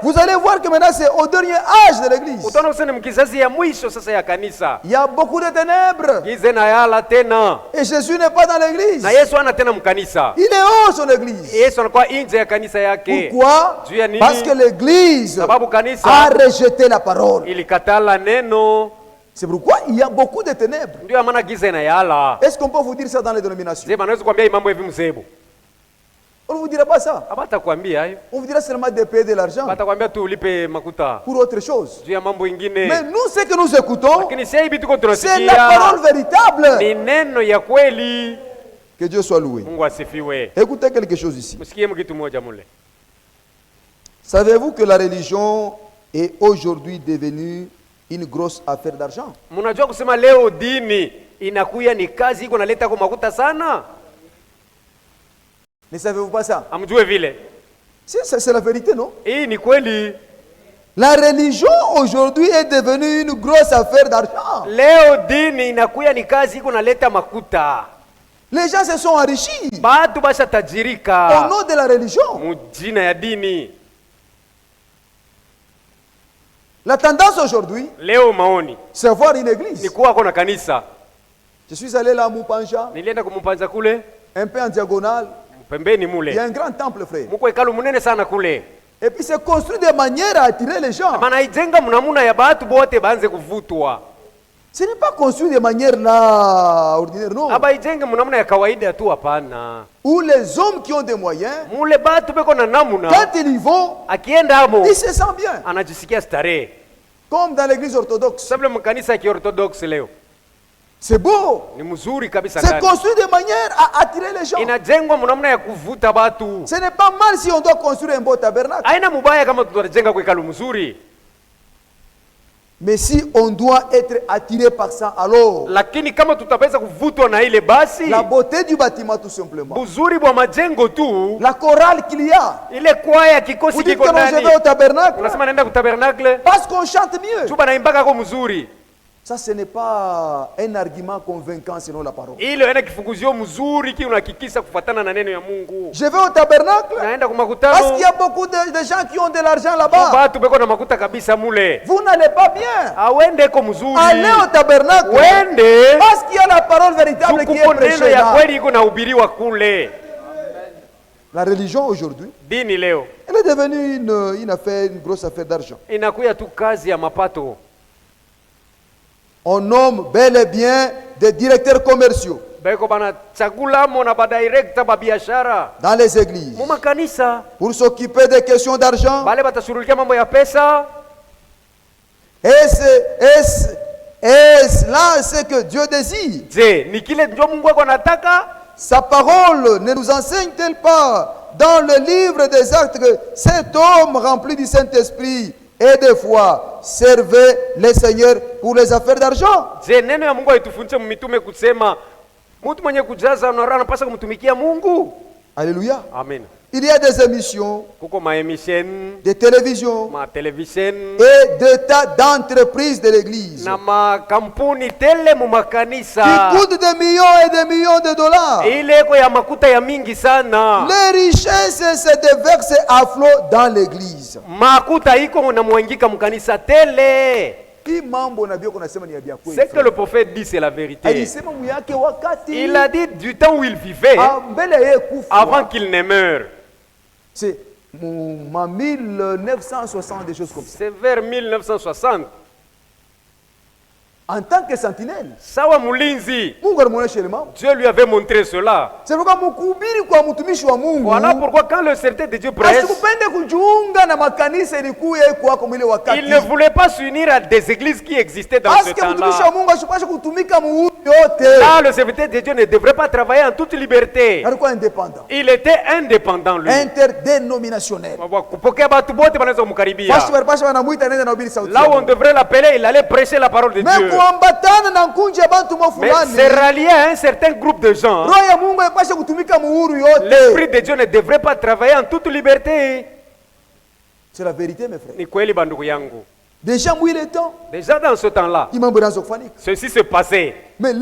vous allez voir que maintenant c'est au dernier âge de l'église. Il y a beaucoup de ténèbres. Et Jésus n'est pas dans l'église. Il est hors son église. Pourquoi? Parce que l'église a rejeté la parole. C'est pourquoi il y a beaucoup de ténèbres. Est-ce qu'on peut vous dire ça dans les dénominations? On ne vous dira pas ça. Abatakwambia hayo. On vous dira seulement de payer de l'argent. Batakwambia tu ulipe makuta. Pour autre chose. Juu ya mambo ingine. Mais nous ce que nous écoutons, lakini sasa hivi tuko tunasikia. C'est la parole véritable. Ni neno ya kweli. Que Dieu soit loué. Mungu asifiwe. Écoutez quelque chose ici. Msikie kitu moja mule. Savez-vous que la religion est aujourd'hui devenue une grosse affaire d'argent? Mnajua kusema leo dini inakuya ni kazi iko naleta kwa makuta sana? Ne savez-vous pas ça? Amjue vile. C'est la vérité, non? Hii ni kweli. La religion aujourd'hui est devenue une grosse affaire d'argent. Leo dini inakuya ni kazi iko naleta makuta. Les gens se sont enrichis. Batu basha tajirika. Au nom de la religion. Mujina ya dini. La tendance aujourd'hui, leo maoni, c'est voir une église. Ni kuwa kuna kanisa. Je suis allé là à Mupanja. Nilienda kumupanja kule. Un peu en diagonale. Pembeni mule. Il y a un grand temple, frère. Muko hekalu munene sana kule. Et puis c'est construit de manière à attirer les gens. Maana ijenga mnamuna ya batu bote baanze kuvutwa. Ce n'est pas construit de manière là ordinaire, non. Aba ijenge mnamuna ya kawaida tu hapana. Où les hommes qui ont des moyens, mule batu beko na namuna, quand ils y vont, akienda amo, ils se sentent bien. Anajisikia starehe. Comme dans l'église orthodoxe. Sabla mkanisa ya kiorthodoxe leo. C'est beau. Ni mzuri kabisa. C'est construit de manière à attirer les gens. Inajengwa mnamuna ya kuvuta batu. Ce n'est pas mal si on doit construire un beau tabernacle. Haina mubaya kama tutajenga kwa hekalu mzuri. Mais si on doit être attiré par ça, alors lakini kama tutaweza kuvutwa na ile basi, la beauté du bâtiment tout simplement, buzuri bwa majengo tu, la chorale qu'il y a, ile kwaya kikosi kiko ndani, je vais au tabernacle, unasema naenda ku tabernacle parce qu'on chante mieux, tu banaimbaka kwa mzuri. Ça, ce n'est pas un argument convaincant selon la parole. Ile ina kifunguzio mzuri ki unahakikisha kufuatana na neno ya Mungu. Je vais au tabernacle naenda kwa makutano, parce qu'il y a beaucoup de gens qui ont de l'argent là-bas. Watu beko na makuta kabisa mule. Vous n'allez pas bien. Awende ko mzuri. Allez au tabernacle. Wende. Parce qu'il y a la parole véritable qui est prêchée là. Ya kweli iko nahubiriwa kule. La religion aujourd'hui, dini leo, elle est devenue une affaire, une grosse affaire d'argent. Inakuya tu kazi ya mapato. On nomme bel et bien des directeurs commerciaux dans les églises pour s'occuper des questions d'argent. Est-ce là ce que Dieu désire? Sa parole ne nous enseigne-t-elle pas dans le livre des Actes que cet homme rempli du Saint-Esprit et des fois servait les seigneurs pour les affaires d'argent? Alléluia. Amen. Il y a des émissions, des télévisions et des tas d'entreprises de l'église qui coûtent des millions et des millions de dollars. Les richesses se déversent à flot dans l'église. Ce que le prophète dit, c'est la vérité. Il a dit du temps où il vivait, avant qu'il ne meure. C'est 1960, des choses comme ça. C'est vers 1960. En tant que sentinelle, Dieu lui avait montré cela. Voilà pourquoi quand le serviteur de Dieu prêche, il ne voulait pas s'unir à des églises qui existaient dans ce temps-là. Là, le serviteur de Dieu ne devrait pas travailler en toute liberté. Il était indépendant, lui. Interdénominationnel. Là où on devrait l'appeler, il allait prêcher la parole de Dieu. Mais c'est rallié à un certain groupe de gens. L'Esprit de Dieu ne devrait pas travailler en toute liberté. C'est la vérité, mes frères. Déjà dans ce temps-là, ceci se passait. Mais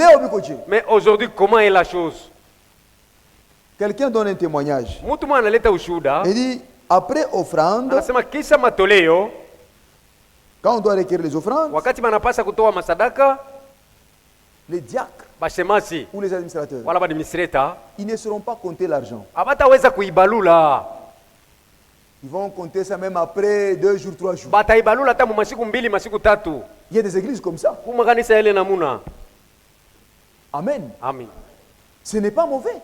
aujourd'hui, comment est la chose? Quelqu'un donne un témoignage. Il dit, après offrande, quand on doit requérir les offrandes, les diacres ou les administrateurs, ils ne seront pas compter l'argent. Ils vont compter ça même après 2 jours, 3 jours. Il y a des églises comme ça. Amen. Amen. Ce n'est pas mauvais.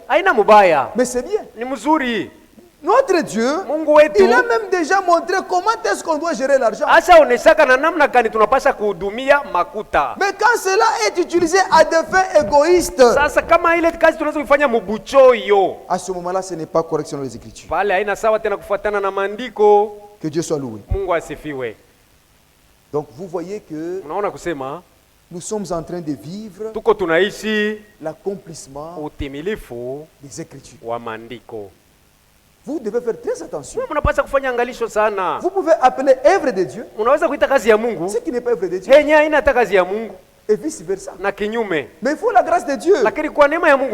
Mais c'est bien. Notre Dieu, il a même déjà montré comment est-ce qu'on doit gérer l'argent. Mais quand cela est utilisé à des fins égoïstes, à ce moment-là, ce n'est pas correct selon les Écritures. Que Dieu soit loué. Donc vous voyez que nous sommes en train de vivre l'accomplissement des Écritures. Vous devez faire très attention. Vous pouvez appeler œuvre de Dieu ce qui n'est pas œuvre de Dieu. Et vice versa. Mais il faut la grâce de Dieu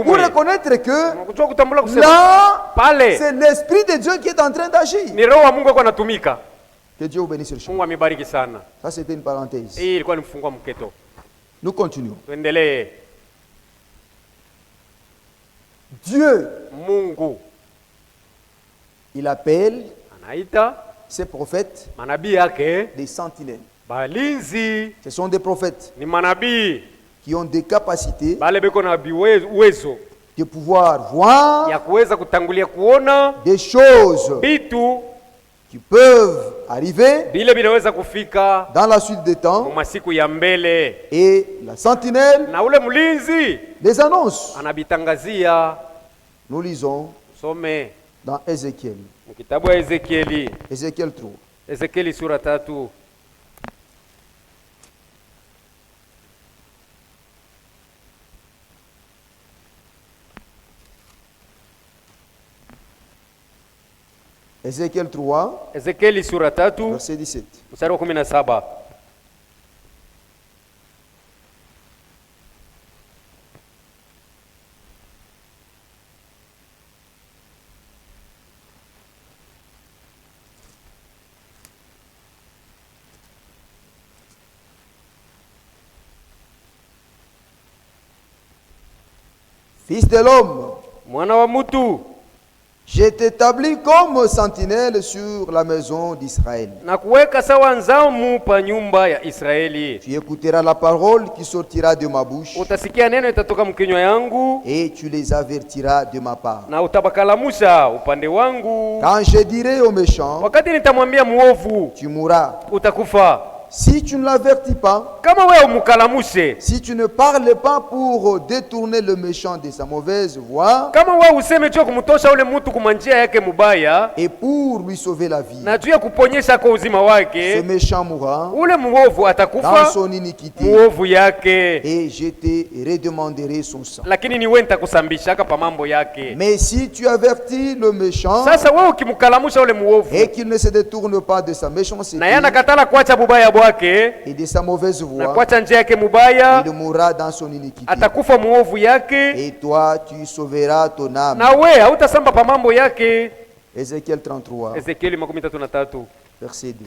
pour reconnaître que là, c'est l'Esprit de Dieu qui est en train d'agir. Que Dieu vous bénisse le chemin. Ça, c'était une parenthèse. Nous continuons. Dieu, il appelle ses prophètes des sentinelles. Ce sont des prophètes qui ont des capacités de pouvoir voir des choses qui peuvent arriver dans la suite des temps. Et la sentinelle les annonce. Nous lisons dans Ézéchiel. Ézéchiel 3. Ezekieli sura 3. Ézéchiel 3. Ezekieli sura 3. Verset 17. Mstari wa 17. Fils de l'homme, mwana wa mutu, je t'établis comme sentinelle sur la maison d'Israël. Nakuweka sawa nzamu pa nyumba ya Israeli. Tu écouteras la parole qui sortira de ma bouche. Utasikia neno itatoka mkinywa yangu. Et tu les avertiras de ma part. Na utabakalamusha upande wangu. Quand je dirai au méchant, wakati nitamwambia muovu, tu mourras, utakufa. Si tu ne l'avertis pas, si tu ne parles pas pour détourner le méchant de sa mauvaise voie, et pour lui sauver la vie, ce méchant mourra dans son iniquité, et je te redemanderai son sang. Mais si tu avertis le méchant et qu'il ne se détourne pas de sa méchanceté et de sa mauvaise voie, il mourra dans son iniquité, et toi tu sauveras ton âme. Ézéchiel 33, verset 2.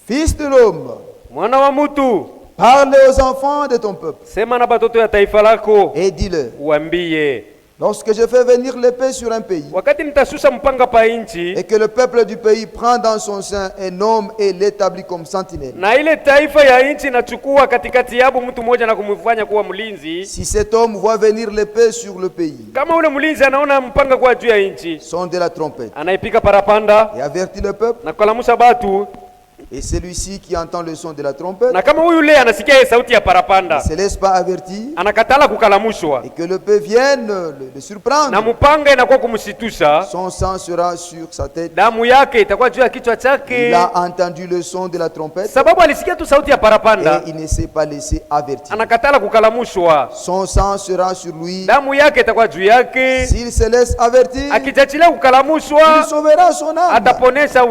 Fils de l'homme, mwana wa mutu, parle aux enfants de ton peuple. Sema na batoto ya taifa lako. Et dis-leur, uambie, lorsque je fais venir l'épée sur un pays, wakati nitashusha mpanga pa nchi, et que le peuple du pays prend dans son sein un homme et l'établit comme sentinelle, na ile taifa ya nchi nachukua katikati yabo mtu mmoja na kumfanya kuwa mlinzi, si cet homme voit venir l'épée sur le pays, kama ule mlinzi anaona mpanga kwa juu ya nchi, sonde la trompette, anaipika parapanda, et avertit le peuple, na kulamusha batu. Et celui-ci qui entend le son de la trompette, na kama huyu yule anasikia sauti ya parapanda, ne se laisse pas avertir, anakatala kukalamushwa, et que le peu vienne le surprendre, na mpanga inakuwa kumshitusha, son sang sera sur sa tête, damu yake itakuwa juu ya kichwa chake. Il a entendu le son de la trompette, sababu alisikia tu sauti ya parapanda, et il ne s'est pas laissé avertir, anakatala kukalamushwa, son sang sera sur lui, damu yake itakuwa juu yake. S'il se laisse avertir, akijachilia kukalamushwa, il sauvera son âme. ataponesha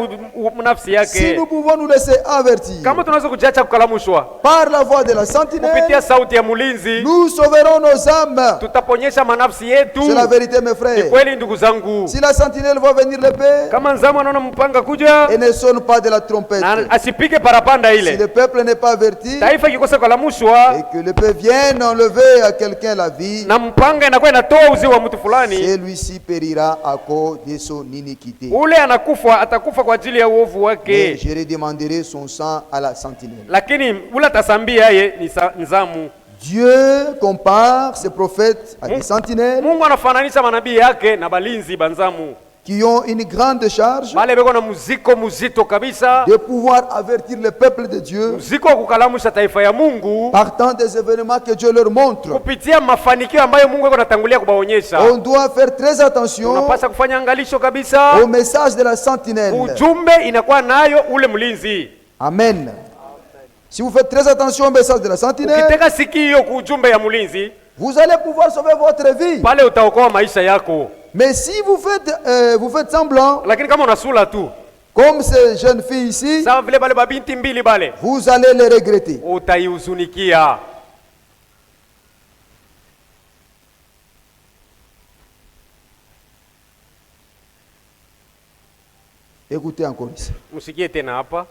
nafsi yake. Si nous pouvons nous laisser avertir kama tunaweza kujiacha kukalamushwa par la voix de la sentinelle, kupitia sauti ya mulinzi, nous sauverons nos âmes. tutaponyesha manafsi yetu. C'est la vérité, mes frères. Ni kweli ndugu zangu. Si la sentinelle va venir l'épée, kama nzamu anaona mpanga kuja, et ne sonne pas de la trompette, na asipige parapanda ile, si le peuple n'est pas averti, taifa kikosa kukalamushwa, et que l'épée vienne enlever à quelqu'un la vie, na mpanga inakuwa inatoa uzima wa mtu fulani, celui-ci périra à cause de son iniquité. ule anakufa, atakufa kwa ajili ya uovu wake. Mais je redemanderai son sang à la sentinelle. Lakini ule atasambia yeye ni nzamu. Dieu compare ses prophètes à des sentinelles. Mungu anafananisha manabii yake na balinzi banzamu, qui ont une grande charge bale beko na muziko muzito kabisa, de pouvoir avertir le peuple de Dieu muziko wa kukalamusha taifa ya Mungu partant des événements que Dieu leur montre. kupitia mafanikio ambayo Mungu yuko anatangulia kubaonyesha. On doit faire très attention Tunapaswa kufanya angalisho kabisa au message de la sentinelle. Ujumbe inakuwa nayo ule mlinzi. Amen. Si vous faites très attention au message de la sentinelle, ukitega sikio ku ujumbe ya mlinzi, vous allez pouvoir sauver votre vie. Pale utaokoa maisha yako. Mais si vous faites semblant, lakini kama unasula tu comme ces jeunes filles ici, sawa vile bale babinti mbili bale, vous allez les regretter. Utaihuzunikia. Écoutez encore ici. Musikie tena hapa.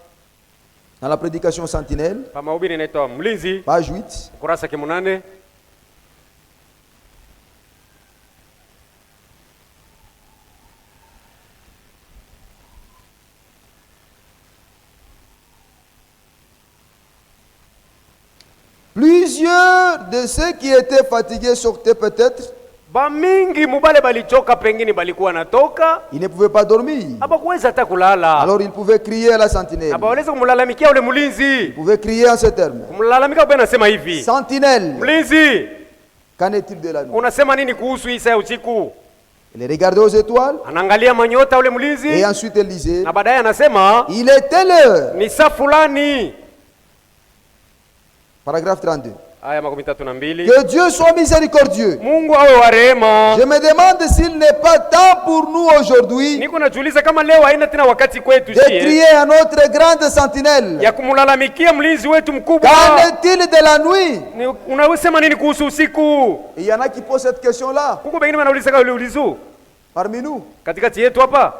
Dans la prédication sentinelle, pa mahubiri inaitwa mlinzi, page 8, kurasa kimunane. Plusieurs de ceux qui étaient fatigués sortaient peut-être. Bamingi mubale balichoka, pengine balikuwa natoka. Ils ne pouvaient pas dormir. Habakuweza hata kulala. Alors ils pouvaient crier à la sentinelle. Habaweza kumlalamikia ule mlinzi. Ils pouvaient crier en ces termes. Kumlalamika bwana anasema hivi. Sentinelle. Mlinzi. Qu'en est-il de la nuit? Unasema nini kuhusu hii saa usiku? Il regardait aux étoiles. Anaangalia manyota ule mlinzi. Et ensuite il disait. Na baadaye anasema il était l'heure. Ni saa fulani. Paragraphe 32. Aya makumi tatu na mbili. Que Dieu soit miséricordieux. Mungu awe wa rehema. Je me demande s'il n'est pas temps pour nous aujourd'hui. Niko najiuliza kama leo haina tena wakati kwetu de crier à notre grande sentinelle. Ya kumlalamikia mlinzi wetu mkubwa. Qu'en est-il de la nuit? Unasema nini kuhusu usiku? Il y en a qui posent cette question là. Kuko bengine wanauliza kama ulizo. Parmi nous. Katikati yetu hapa.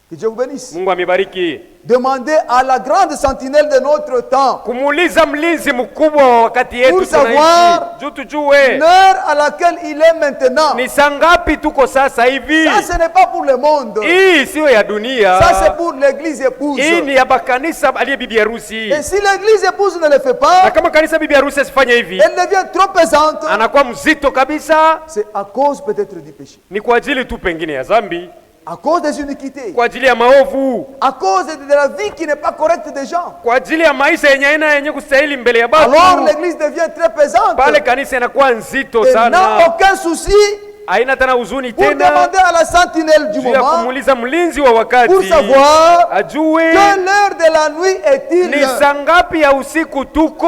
Que Dieu vous bénisse. Mungu amibariki. Demandez à la grande sentinelle de notre temps. Kumuuliza mlinzi mkubwa wakati yetu pour savoir l'heure à laquelle il est maintenant. Ni saa ngapi tuko sasa hivi? Ça ce n'est pas pour le monde. Hii sio ya dunia. Ça c'est pour l'église épouse. Hii ni ya kanisa aliye bibi harusi. Et si l'église épouse ne le fait pas, na kama kanisa bibi harusi asifanye hivi, elle devient trop pesante. Anakuwa mzito kabisa. C'est à cause peut-être du péché. Ni kwa ajili tu pengine ya dhambi. À cause des iniquités. Kwa ajili ya maovu. À cause de la vie qui n'est pas correcte des gens. Kwa ajili ya maisha yenye kustahili mbele ya Baba. Alors l'église devient très pesante. Pale kanisa inakuwa nzito sana. N'a aucun souci. Haina tena huzuni tena. Pour demander à la sentinelle du moment. Kumuuliza mlinzi wa wakati. Pour savoir. Ajue. Quelle heure de la nuit est-il? Ni saa ngapi ya usiku tuko?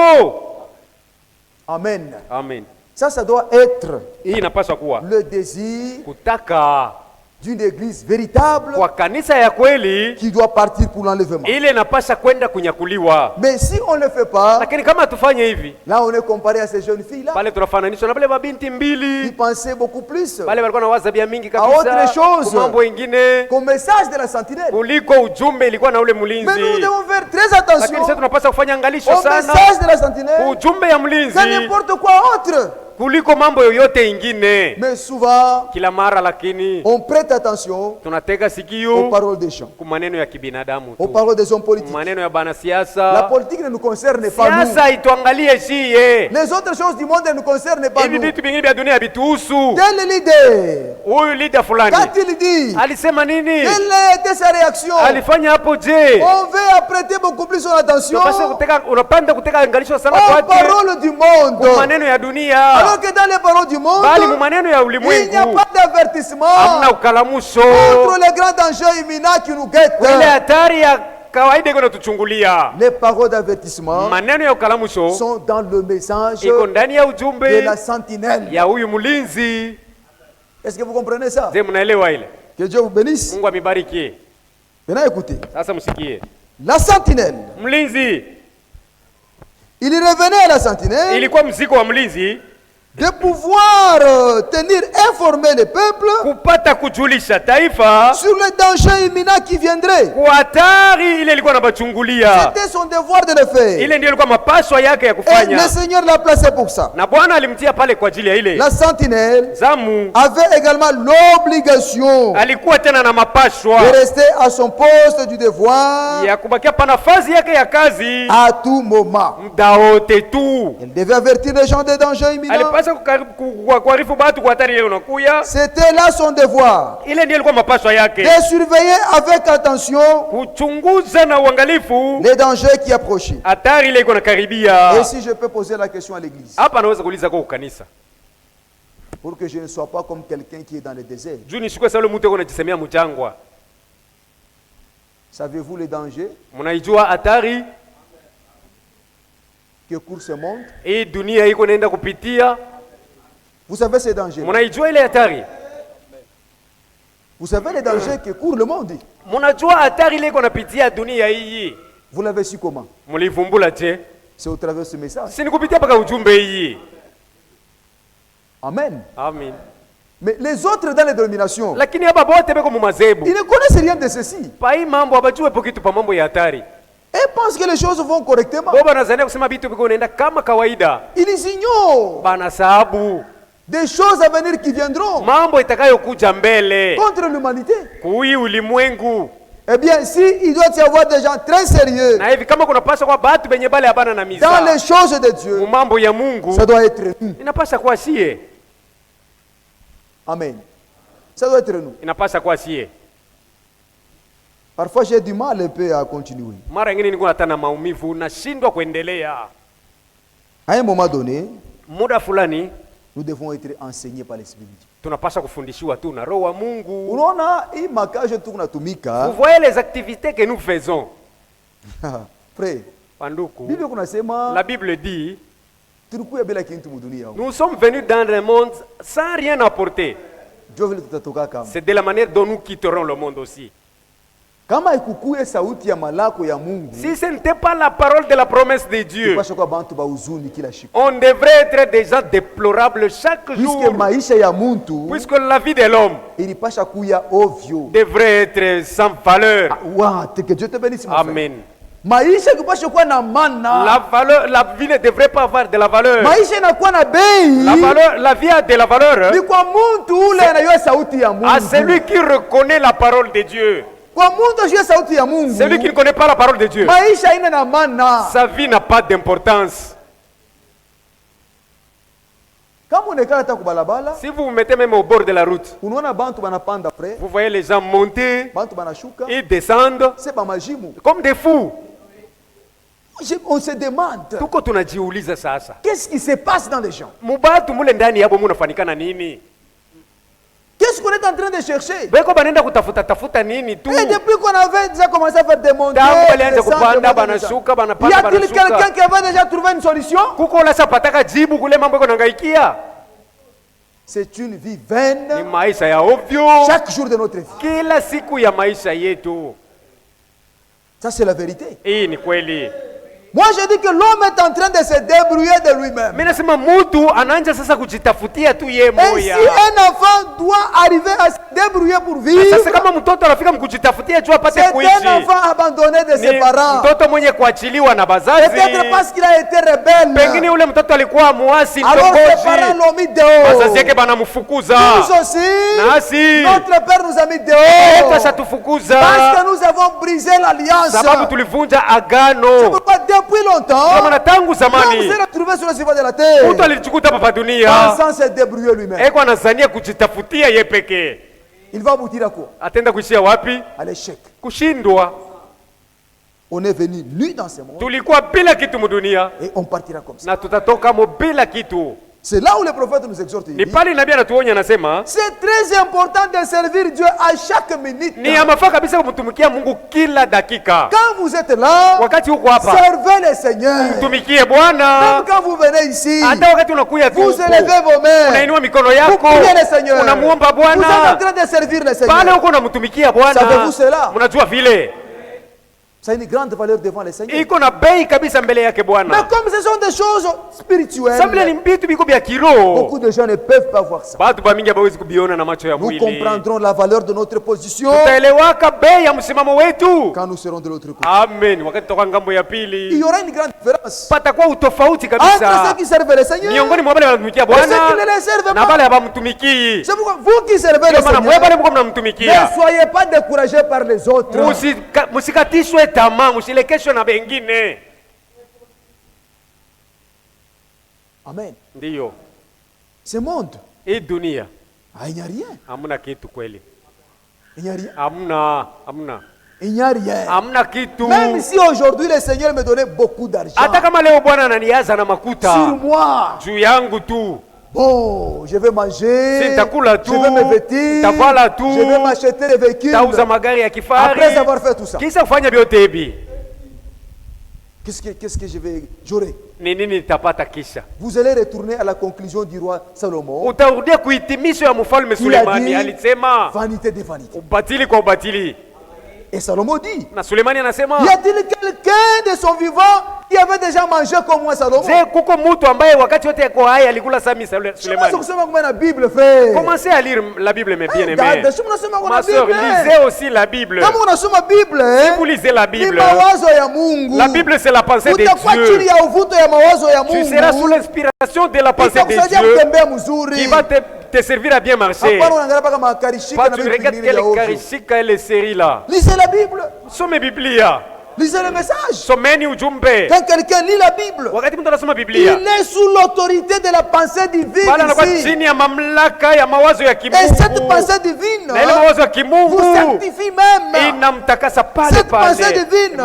Amen. Amen. Ça doit être. Hii inapaswa kuwa. Le désir. Kutaka. D'une église véritable kwa kanisa ya kweli qui doit partir pour l'enlèvement. Ile inapaswa kwenda kunyakuliwa. Mais si on ne le fait pas, lakini kama tufanye hivi, là on est comparé à ces jeunes filles là. Pale tunafananishwa na wale mabinti mbili. Qui pensaient beaucoup plus. Pale walikuwa na waza bia mingi kabisa. À autre chose. Mambo mengine. Comme message de la sentinelle. Kuliko ujumbe ilikuwa na ule mlinzi. Mais nous devons faire très attention. Lakini sasa tunapaswa kufanya angalisho sana. Message de la sentinelle. Ujumbe ya mlinzi. C'est n'importe quoi autre. Kuliko mambo yoyote ingine. Mais souvent, kila mara lakini on prête attention tunatega sikio aux paroles des gens, kwa maneno ya kibinadamu tu, aux paroles des hommes politiques. Maneno ya bana siasa. La politique ne nous concerne pas nous. Siasa ituangalie siye. Les autres choses du monde ne nous concernent pas nous. Hivi vitu vingine vya dunia bituhusu. Tel leader. Huyu leader fulani. Qu'a-t-il dit? Alisema nini? Quelle a été sa réaction? Alifanya hapo je? On veut apprêter beaucoup plus son attention. Unapanda kuteka angalisho sana kwake. Aux paroles du monde. Kwa maneno ya dunia. Alors que dans les paroles du monde, bali maneno ya ulimwengu, il n'y a pas d'avertissement hamna ukalamusho contre les grands dangers imminents qui nous guettent. Ile hatari ya kawaida iko natuchungulia. Les paroles d'avertissement maneno ya ukalamusho sont dans le message iko ndani ya ujumbe de la sentinelle ya huyu mlinzi. Est-ce que vous comprenez ça? Je mnaelewa ile? Que Dieu vous bénisse. Mungu amibariki. Maintenant écoutez. Sasa msikie. La sentinelle. Mlinzi. Il revenait à la sentinelle. Ilikuwa mzigo wa mlinzi. De pouvoir tenir informé le peuple kupata kujulisha taifa sur le danger imminent qui viendrait. Kwa hatari ile ilikuwa anabachungulia. C'était son devoir de le faire. Ile ndio ilikuwa mapaswa yake ya kufanya. Et le Seigneur l'a placé pour ça. Na Bwana alimtia pale kwa ajili ya ile. La sentinelle zamu avait également l'obligation alikuwa tena na mapaswa de rester à son poste du devoir ya kubakia pa nafasi yake ya kazi à tout moment. Muda wote tu. Elle devait avertir les gens des dangers imminents. C'était là son devoir de surveiller avec attention les dangers qui approchaient. Et si je peux poser la question à l'église, pour que je ne sois pas comme quelqu'un qui est dans le désert. Savez-vous les dangers que court ce monde? Vous savez ces dangers? Vous savez les dangers que court le monde? Vous l'avez su comment? C'est au travers de ce message. Amen. Amen. Mais les autres dans les dénominations, ils ne connaissent rien de ceci. Et pensent que les choses vont correctement. Ils ignorent des choses à venir qui viendront contre l'humanité. Eh bien, si il doit y avoir des gens très sérieux dans les choses de Dieu, ça doit être nous. Amen. Ça doit être nous. Parfois j'ai du mal un peu à continuer. À un moment donné, nous devons être enseignés par l'Esprit de Dieu. Vous voyez les activités que nous faisons. La Bible dit, nous sommes venus dans le monde sans rien apporter. C'est de la manière dont nous quitterons le monde aussi. Si ce n'était pas la parole de la promesse de Dieu, on devrait être des gens déplorables chaque jour. Puisque la vie de l'homme devrait être sans valeur. Que Dieu te bénisse, mon frère. Amen. La vie ne devrait pas avoir de la valeur. La vie a de la valeur à celui qui reconnaît la parole de Dieu. Celui qui ne connaît pas la parole de Dieu, sa vie n'a pas d'importance. Si vous vous mettez même au bord de la route, vous voyez les gens monter et descendre comme des fous. On se demande qu'est-ce qui se passe dans les gens. Qu'est-ce qu'on est en train de chercher? Et depuis qu'on avait déjà commencé à faire des montées, y a-t-il quelqu'un qui avait déjà trouvé une solution? C'est une vie vaine chaque jour de notre vie. Ça c'est la vérité. Moi je dis que l'homme est en train de se débrouiller de lui-même. Et si un enfant doit arriver à se débrouiller pour vivre, c'est un enfant abandonné de ses parents. Peut-être parce qu'il a été rebelle. Alors ses parents l'ont mis dehors. Nous aussi, notre père nous a mis dehors. Parce que nous avons brisé l'alliance. C'est pourquoi depuis longtemps, l'homme s'est retrouvé sur le surface de la terre, pensant se débrouiller lui-même. Il va aboutir à quoi? À l'échec. On est venu nu dans ce monde et on partira comme ça. C'est là où le prophète nous exhorte. C'est très important de servir Dieu à chaque minute. Quand vous êtes là, servez le Seigneur. Même quand vous venez ici, vous élevez vos mains, vous priez le Seigneur. Vous êtes en train de servir le Seigneur. Savez-vous cela? Ça a une grande valeur devant le Seigneur. iko na bei kabisa mbele yake Bwana. Mais comme ce sont des choses spirituelles, beaucoup de gens ne peuvent pas voir ça. Nous comprendrons la valeur de notre position quand nous serons de l'autre côté. Amen. Il y aura une grande différence entre ceux qui servent le Seigneur et ceux qui ne les servent pas. C'est pourquoi vous qui servez le Seigneur, ne soyez pas découragés par les autres. Amen. Ndiyo. Ce monde. Et dunia. Il n'y a rien. Hamuna kitu kweli. Il n'y a rien. Hamuna. Il n'y a rien. Hamuna kitu. Même si aujourd'hui le Seigneur me donnait beaucoup d'argent. Hata kama leo Bwana ananiaza na makuta. Sur moi. Juu yangu tu. Bon, je vais manger, je vais me vêtir, je vais m'acheter des véhicules. Après avoir fait tout ça, qu'est-ce que j'aurai? Vous allez retourner à la conclusion du roi Salomon. Il a dit, vanité de vanité. Et Salomon dit, y a-t-il quelqu'un de son vivant qui avait déjà mangé comme moi, Salomon? Commencez à lire la Bible, mes bien-aimés. Ma soeur, lisez aussi la Bible. Si vous lisez la Bible, la Bible c'est la pensée de Dieu. Tu seras sous l'inspiration de la pensée de Dieu qui va te servir à bien marcher. Pas tu regardes quelle karishika et les séries là. Lisez la Bible. Somme Biblia. Lisez le message. Someni ujumbe. Quand quelqu'un lit la Bible, il est sous l'autorité de la pensée divine ici. Et cette pensée divine vous sanctifie même. Cette pensée divine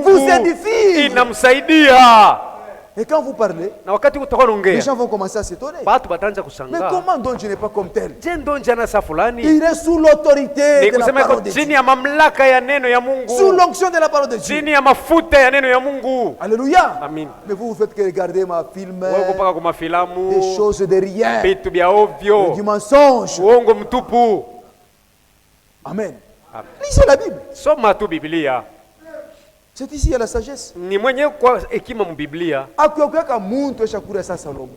vous édifie. Et quand vous parlez, les gens vont commencer à s'étonner. Mais comment donc je n'ai pas comme tel? Il est sous l'autorité de la parole de Dieu. Sous l'onction de la parole de Dieu. Alléluia. Amen. Mais vous faites que regarder ma film, des choses de rien, du mensonge. Amen. Lisez la Bible. C'est ici il y a la sagesse. Ni mwenye kwa hekima mbiblia.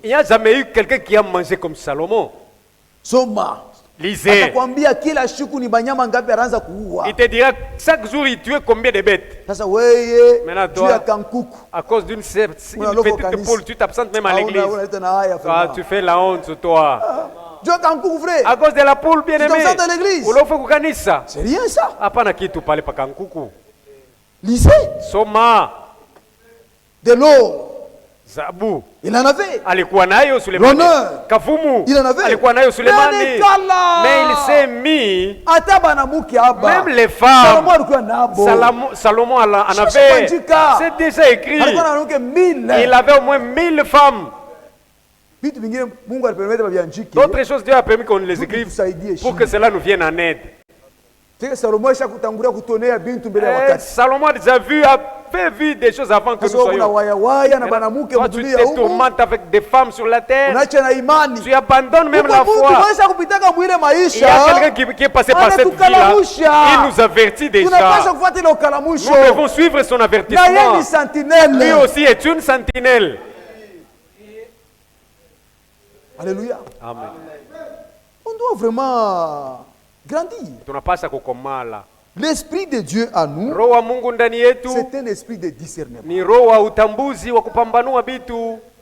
Il n'y a jamais eu quelqu'un qui a mangé comme Salomon. Soma. Lisez. Il te dira chaque jour il tuait combien de bêtes. Maintenant toi, à cause d'une petite poule, tu t'absentes même à l'église. Tu fais la honte toi. À cause de la poule bien aimée. C'est rien ça. Hapana kitu pale pa kankuku. Lisez. Soma. De l'eau. Zabu. Il en avait. Alikuwa nayo Sulemani. Kafumu. Il en avait. Alikuwa nayo Sulemani. Mais il s'est mis. Même les femmes. Salomon en avait. C'est déjà écrit. Il avait au moins 1000 femmes. D'autres choses, Dieu a permis qu'on les écrive pour que cela nous vienne en aide. Salomon a déjà avait vu des choses avant que nous soyons. Toi, tu te tourmentes avec des femmes sur la terre. Tu abandonnes même la foi. Il y a quelqu'un qui est passé par cette vie-là. Il nous avertit déjà. Nous devons suivre son avertissement. Lui aussi est une sentinelle. Alléluia. Amen. On doit vraiment grandir. L'esprit de Dieu à nous, c'est un esprit de discernement.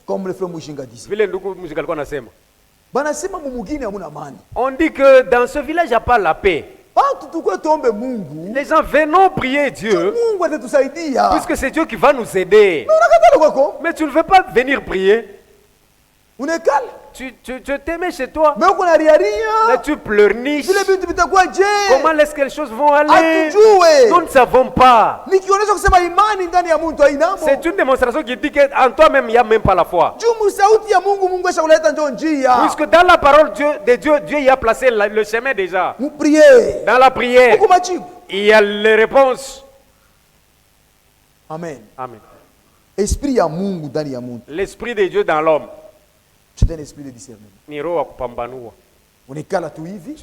Comme le frère Mujinga disait. On dit que dans ce village, il n'y a pas la paix. Les gens venons prier Dieu, puisque c'est Dieu qui va nous aider. Mais tu ne veux pas venir prier. Tu t'aimais chez toi. Mais tu pleurniches. Comment est-ce que les choses vont aller? Nous ne savons pas. C'est une démonstration qui dit qu'en toi-même, il n'y a même pas la foi. Puisque dans la parole de Dieu, Dieu y a placé le chemin déjà. Dans la prière, il y a les réponses. Amen. Amen. L'esprit de Dieu dans l'homme. C'est un esprit de discernement. Tu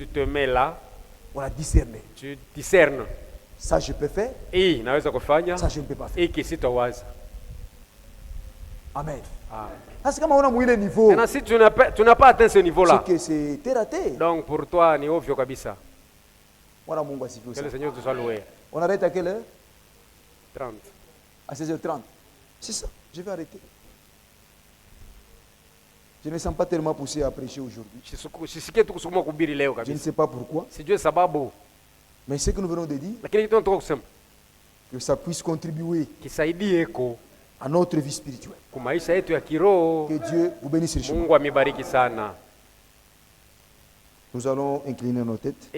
te mets là. Tu discernes. Ça je peux faire. Naweza kufanya. Ça je ne peux pas faire. Sitawaza. Amen. Parce que kama una mwile niveau. Na si tu n'as pas atteint ce niveau là. C'est que c'est raté. Donc pour toi ni ovyo kabisa. Wana Mungu asifiwe. Que le Seigneur te soit loué. On arrête à quelle heure? 30. À 16h30. C'est ça, je vais arrêter. Je ne me sens pas tellement poussé à prêcher aujourd'hui. Je ne sais pas pourquoi. Mais ce que nous venons de dire, que ça puisse contribuer à notre vie spirituelle. Que Dieu vous bénisse richement. Nous allons incliner nos têtes.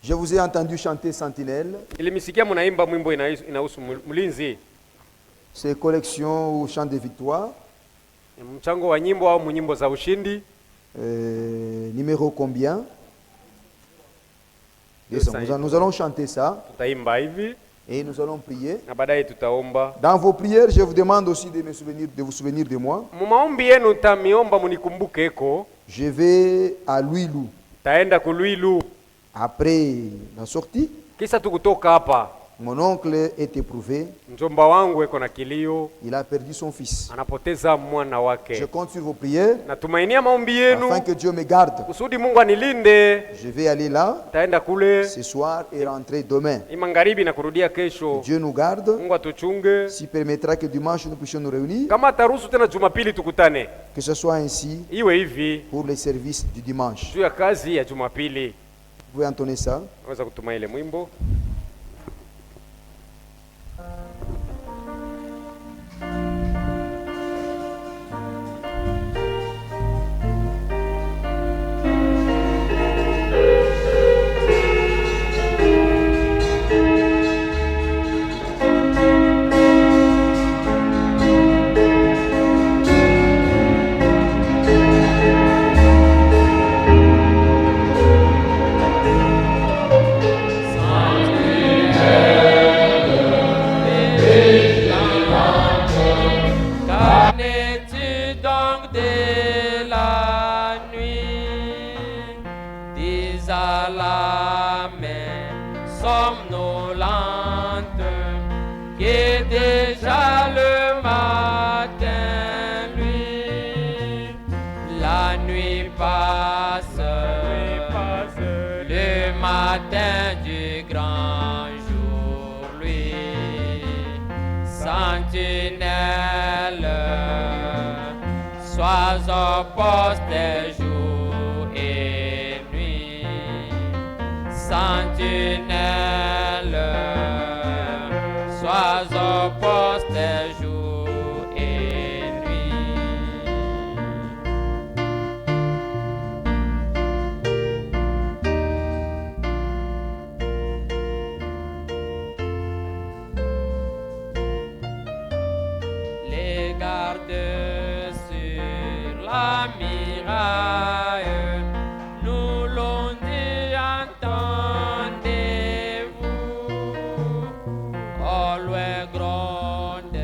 Je vous ai entendu chanter Sentinelle. C'est collection ou chant de victoire. Numéro combien? Nous allons chanter ça. Et nous allons prier. Dans vos prières, je vous demande aussi de vous souvenir de moi. Je vais à Louilou. Après la sortie, mon oncle est éprouvé. Il a perdu son fils. Je compte sur vos prières afin que Dieu me garde. Je vais aller là ce soir et rentrer demain. Que Dieu nous garde. S'il permettra que dimanche nous puissions nous réunir. Que ce soit ainsi pour les services du dimanche. Vous pouvez entonner ça. Sois au poste jour et nuit, sentinelle, sois au poste jour et nuit. Les gardes la miraille, nous l'on dit, entendez-vous, au loin gronde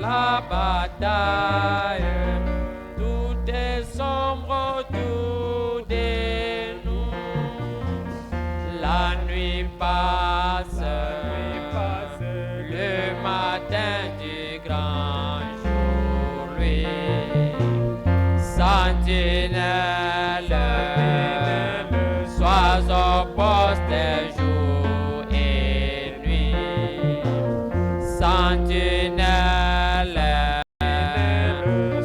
la bataille, tout est sombre autour de nous, la nuit passe, le matin du grand jour, lui. Sentinelle, sois au poste jour et nuit. Sentinelle,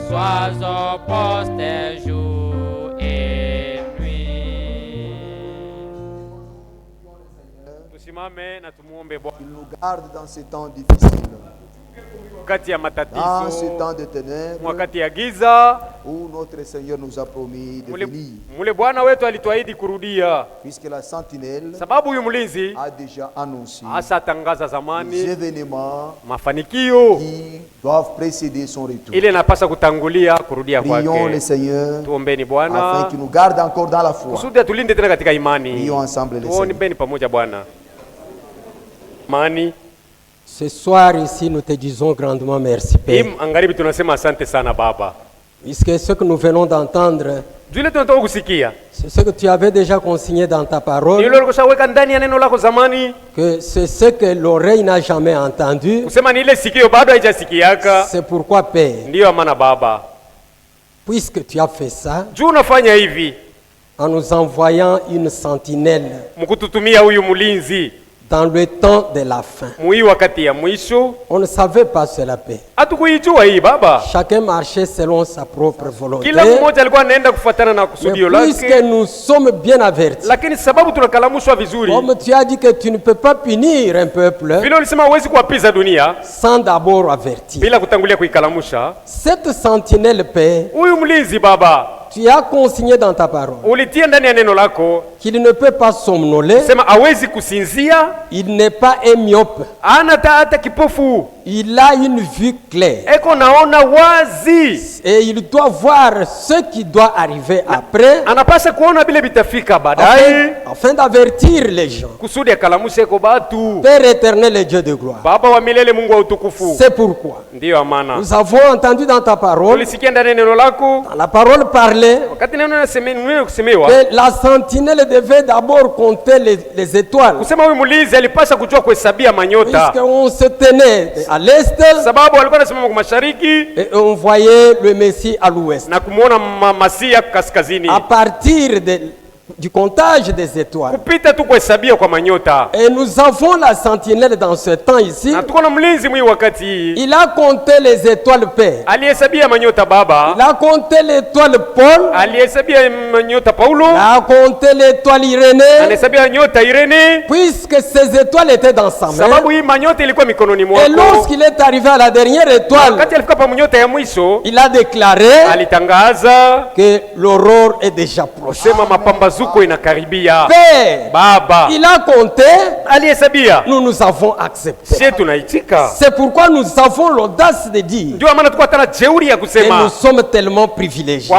sois au poste jour et nuit. Il nous garde dans ces temps difficiles. Dans ce temps de ténèbres, où notre Seigneur nous a promis de venir, puisque la sentinelle a déjà annoncé les événements qui doivent précéder son retour. Prions le Seigneur afin qu'il nous garde encore dans la foi. Prions ensemble le Seigneur. Ce soir ici, nous te disons grandement merci, Père. Puisque ce que nous venons d'entendre C'est ce que tu avais déjà consigné dans ta parole. Que c'est ce que l'oreille n'a jamais entendu. C'est pourquoi, Père, puisque tu as fait ça, en nous envoyant une sentinelle dans le temps de la fin. On ne savait pas cela, Père. Chacun marchait selon sa propre volonté. Mais puisque nous sommes bien avertis, comme tu as dit que tu ne peux pas punir un peuple sans d'abord avertir. Cette sentinelle, Père, tu as consigné dans ta parole qu'il ne peut pas somnoler, il n'est pas un myope, il a une vue claire et il doit voir ce qui doit arriver après afin d'avertir les gens. Père éternel et Dieu de gloire, c'est pourquoi nous avons entendu dans ta parole, dans la parole parlée, que la sentinelle devait d'abord compter les étoiles, puisqu'on se tenait à l'est et on voyait le Messie à l'ouest. À partir du comptage des étoiles. Et nous avons la sentinelle dans ce temps ici. Il a compté les étoiles Père. Il a compté l'étoile Paul. Il a compté l'étoile Irénée. Puisque ces étoiles étaient dans sa main. Et lorsqu'il est arrivé à la dernière étoile, il a déclaré que l'aurore est déjà proche. Père, il a compté, nous avons accepté. C'est pourquoi nous avons l'audace de dire que nous sommes tellement privilégiés.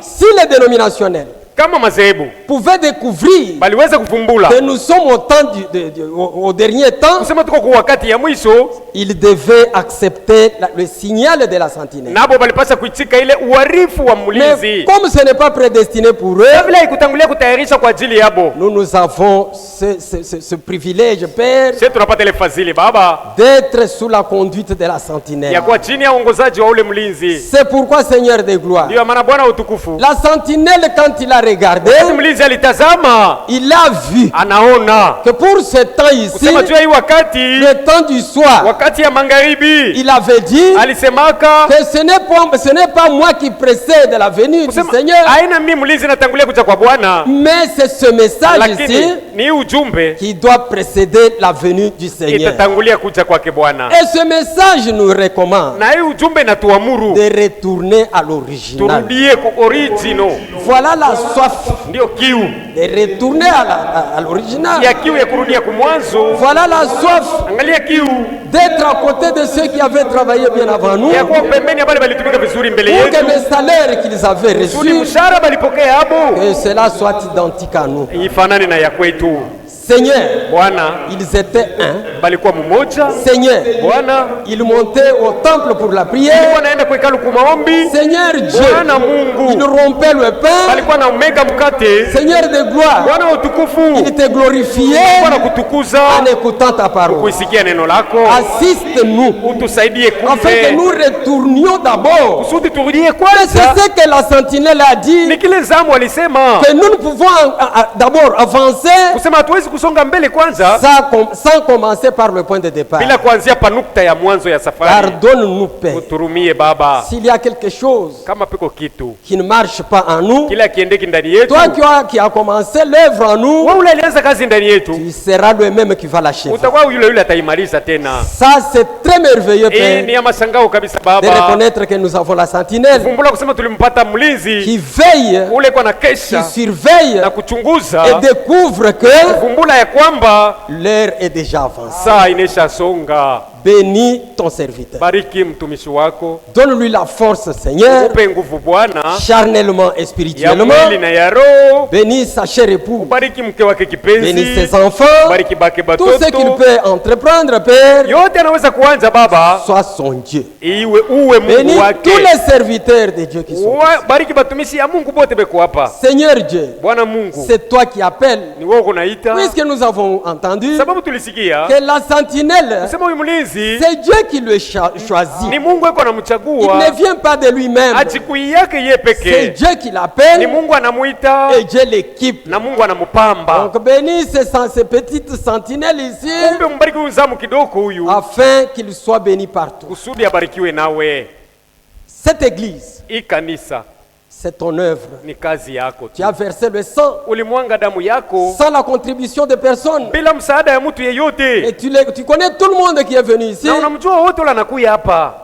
Si les dénominationnels pouvaient découvrir que nous sommes au dernier temps, ils devaient accepter le signal de la sentinelle. Mais comme ce n'est pas prédestiné pour eux, nous avons ce privilège, Père, d'être sous la conduite de la sentinelle. C'est pourquoi, Seigneur de gloire, la sentinelle, quand il a regardé, il a vu que pour ce temps ici, le temps du soir, il avait dit que ce n'est pas moi qui précède la venue du Seigneur, mais c'est ce message ici qui doit précéder la venue du Seigneur. Et ce message nous recommande de retourner à l'original. Voilà la soif de retourner à l'original. Voilà la soif d'être à côté de ceux qui avaient travaillé bien avant nous, pour que les salaires qu'ils avaient reçus, que cela soit identique à nous. Seigneur, ils étaient un. Seigneur, ils montaient au temple pour la prière. Seigneur Dieu, ils rompaient le pain. Seigneur de gloire, ils te glorifiaient en écoutant ta parole. Assiste-nous afin que nous retournions d'abord. C'est ce que la sentinelle a dit, que nous ne pouvons d'abord avancer sans commencer par le point de départ. Pardonne-nous, Père. S'il y a quelque chose qui ne marche pas en nous, toi qui as commencé l'œuvre en nous, tu seras le même qui va l'achever. Ça, c'est très merveilleux, Père, de reconnaître que nous avons la sentinelle qui veille, qui surveille et découvre que l'heure est déjà avancée. Bénis ton serviteur. Bariki mtumishi wako. Donne-lui la force, Seigneur. Upe nguvu Bwana. Charnellement et spirituellement. Ya mwili na ya roho. Bénis sa chère épouse. Bariki mke wake kipenzi. Bénis ses enfants. Bariki bake batoto. Tout ce qu'il peut entreprendre, Père. Yote anaweza kuanza Baba. Sois son Dieu. Iwe uwe Mungu wake. Bénis tous les serviteurs de Dieu qui sont. Bariki batumishi ya Mungu bote beko hapa. Seigneur Dieu. Bwana Mungu. C'est toi qui appelles. Ni wewe unaita. Puisque nous avons entendu. Sababu tulisikia. Que la sentinelle. Kusema huyu mlinzi. C'est Dieu qui le choisit. Ni Mungu yuko anamchagua. Il ne vient pas de lui-même. Achikui yake yeye pekee. C'est Dieu qui l'appelle. Ni Mungu anamuita. Et Dieu l'équipe. Na Mungu anamupamba. Donc bénis ces petites sentinelles ici. Kumbe mbariki uzamu kidogo huyu. Afin qu'il soit béni partout. Kusudi abarikiwe nawe. Cette église. I kanisa. C'est ton œuvre. Ni kazi yako. Tu as versé le sang. Ulimwanga damu yako. Sans la contribution de personne. Bila msaada ya mtu yeyote. Et tu connais tout le monde qui est venu ici. Na unamjua wote wala nakuya hapa.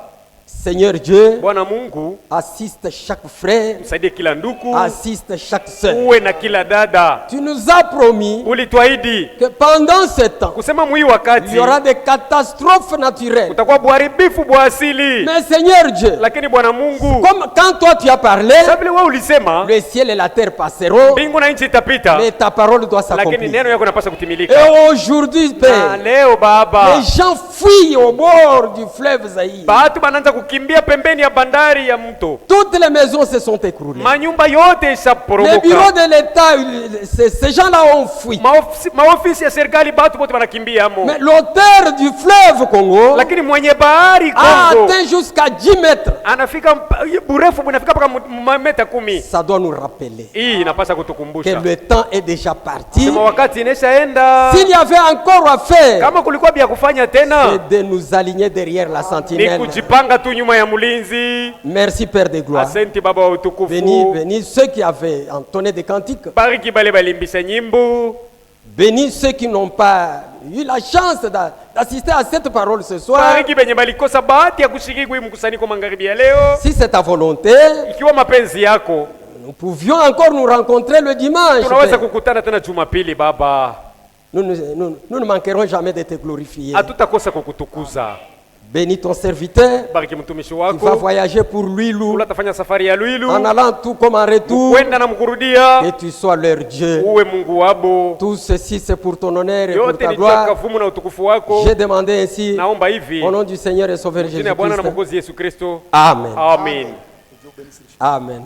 Seigneur Dieu, Bwana Mungu, assiste chaque frère, msaidie kila ndugu, assiste chaque sœur. Uwe na kila dada. Tu nous as promis ulituahidi que pendant ce temps, kusema mwi wakati il y aura des catastrophes naturelles. Kutakuwa buharibifu bwa asili. Mais Seigneur Dieu, lakini Bwana Mungu, comme quand toi tu as parlé, sabili wewe ulisema le ciel et la terre passeront, mbingu na nchi itapita, mais ta parole doit s'accomplir. Lakini neno yako linapaswa kutimilika. Et aujourd'hui, Père, leo Baba, les gens fuient au bord du fleuve Zaïre. Batu banaanza kukimbia pembeni ya bandari ya mto. Toutes les maisons se sont écroulées. Manyumba yote ishaporomoka. Les bureaux de l'État, ces gens-là ont fui. Maofisi ya serikali batu bote wanakimbia amo. Mais l'auteur du fleuve Congo, lakini mwenye bahari Congo, a atteint jusqu'à 10 mètres. Anafika burefu bunafika paka meta 10. Ça doit nous rappeler. Hii inapaswa kutukumbusha que le temps est déjà parti. Sema wakati ineshaenda. S'il y avait encore à faire, kama kulikuwa bia kufanya tena, c'est de nous aligner derrière la sentinelle. Ni kujipanga tu nyuma ya mlinzi. Merci Père de gloire. Asante Baba wa utukufu. Bénis ceux qui avaient entonné des cantiques. Bariki bale balimbisa nyimbo. Bénis ceux qui n'ont pas eu la chance d'assister à cette parole ce soir. Bariki benye balikosa bahati ya kushiriki kwa mkusanyiko magharibi ya leo. Si c'est ta volonté, ikiwa mapenzi yako, nous pouvions encore nous rencontrer le dimanche. Tunaweza kukutana tena Jumapili Baba. Nous ne manquerons jamais de te glorifier. Hatutakosa kukutukuza. Bénis ton serviteur bariki mtumishi wako qui va voyager pour Luilu, utafanya safari ya Luilu en allant tout comme en retour, kwenda na mkurudia, que tu sois leur Dieu. uwe Mungu wabo. Tout ceci c'est pour ton honneur et yote pour ta gloire. Na utukufu wako. J'ai demandé ainsi naomba hivi au nom du Seigneur et Sauveur Jésus-Christ. Amen. Amen. Amen.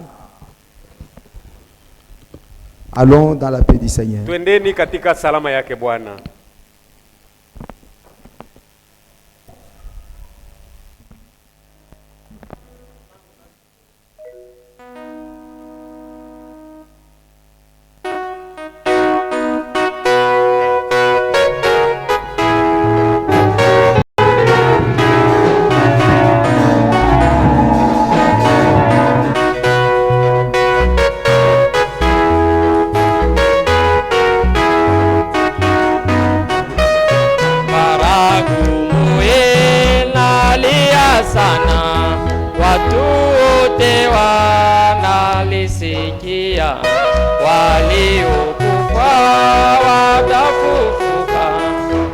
Allons dans la paix du Seigneur. Twendeni katika salama yake Bwana. Waliokufa watafufuka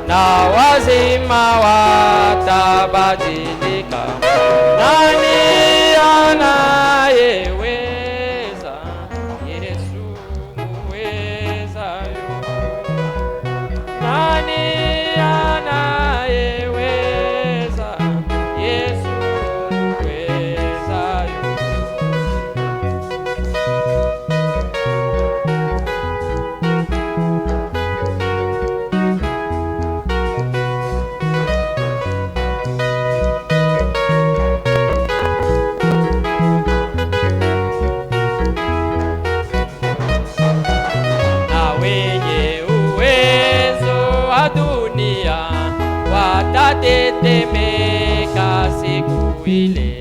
na wazima watabadilika. Nani anayeweza? Yesu muwezayo. Nani anayeweza? Yesu muwezayo. Watatetemeka siku ile.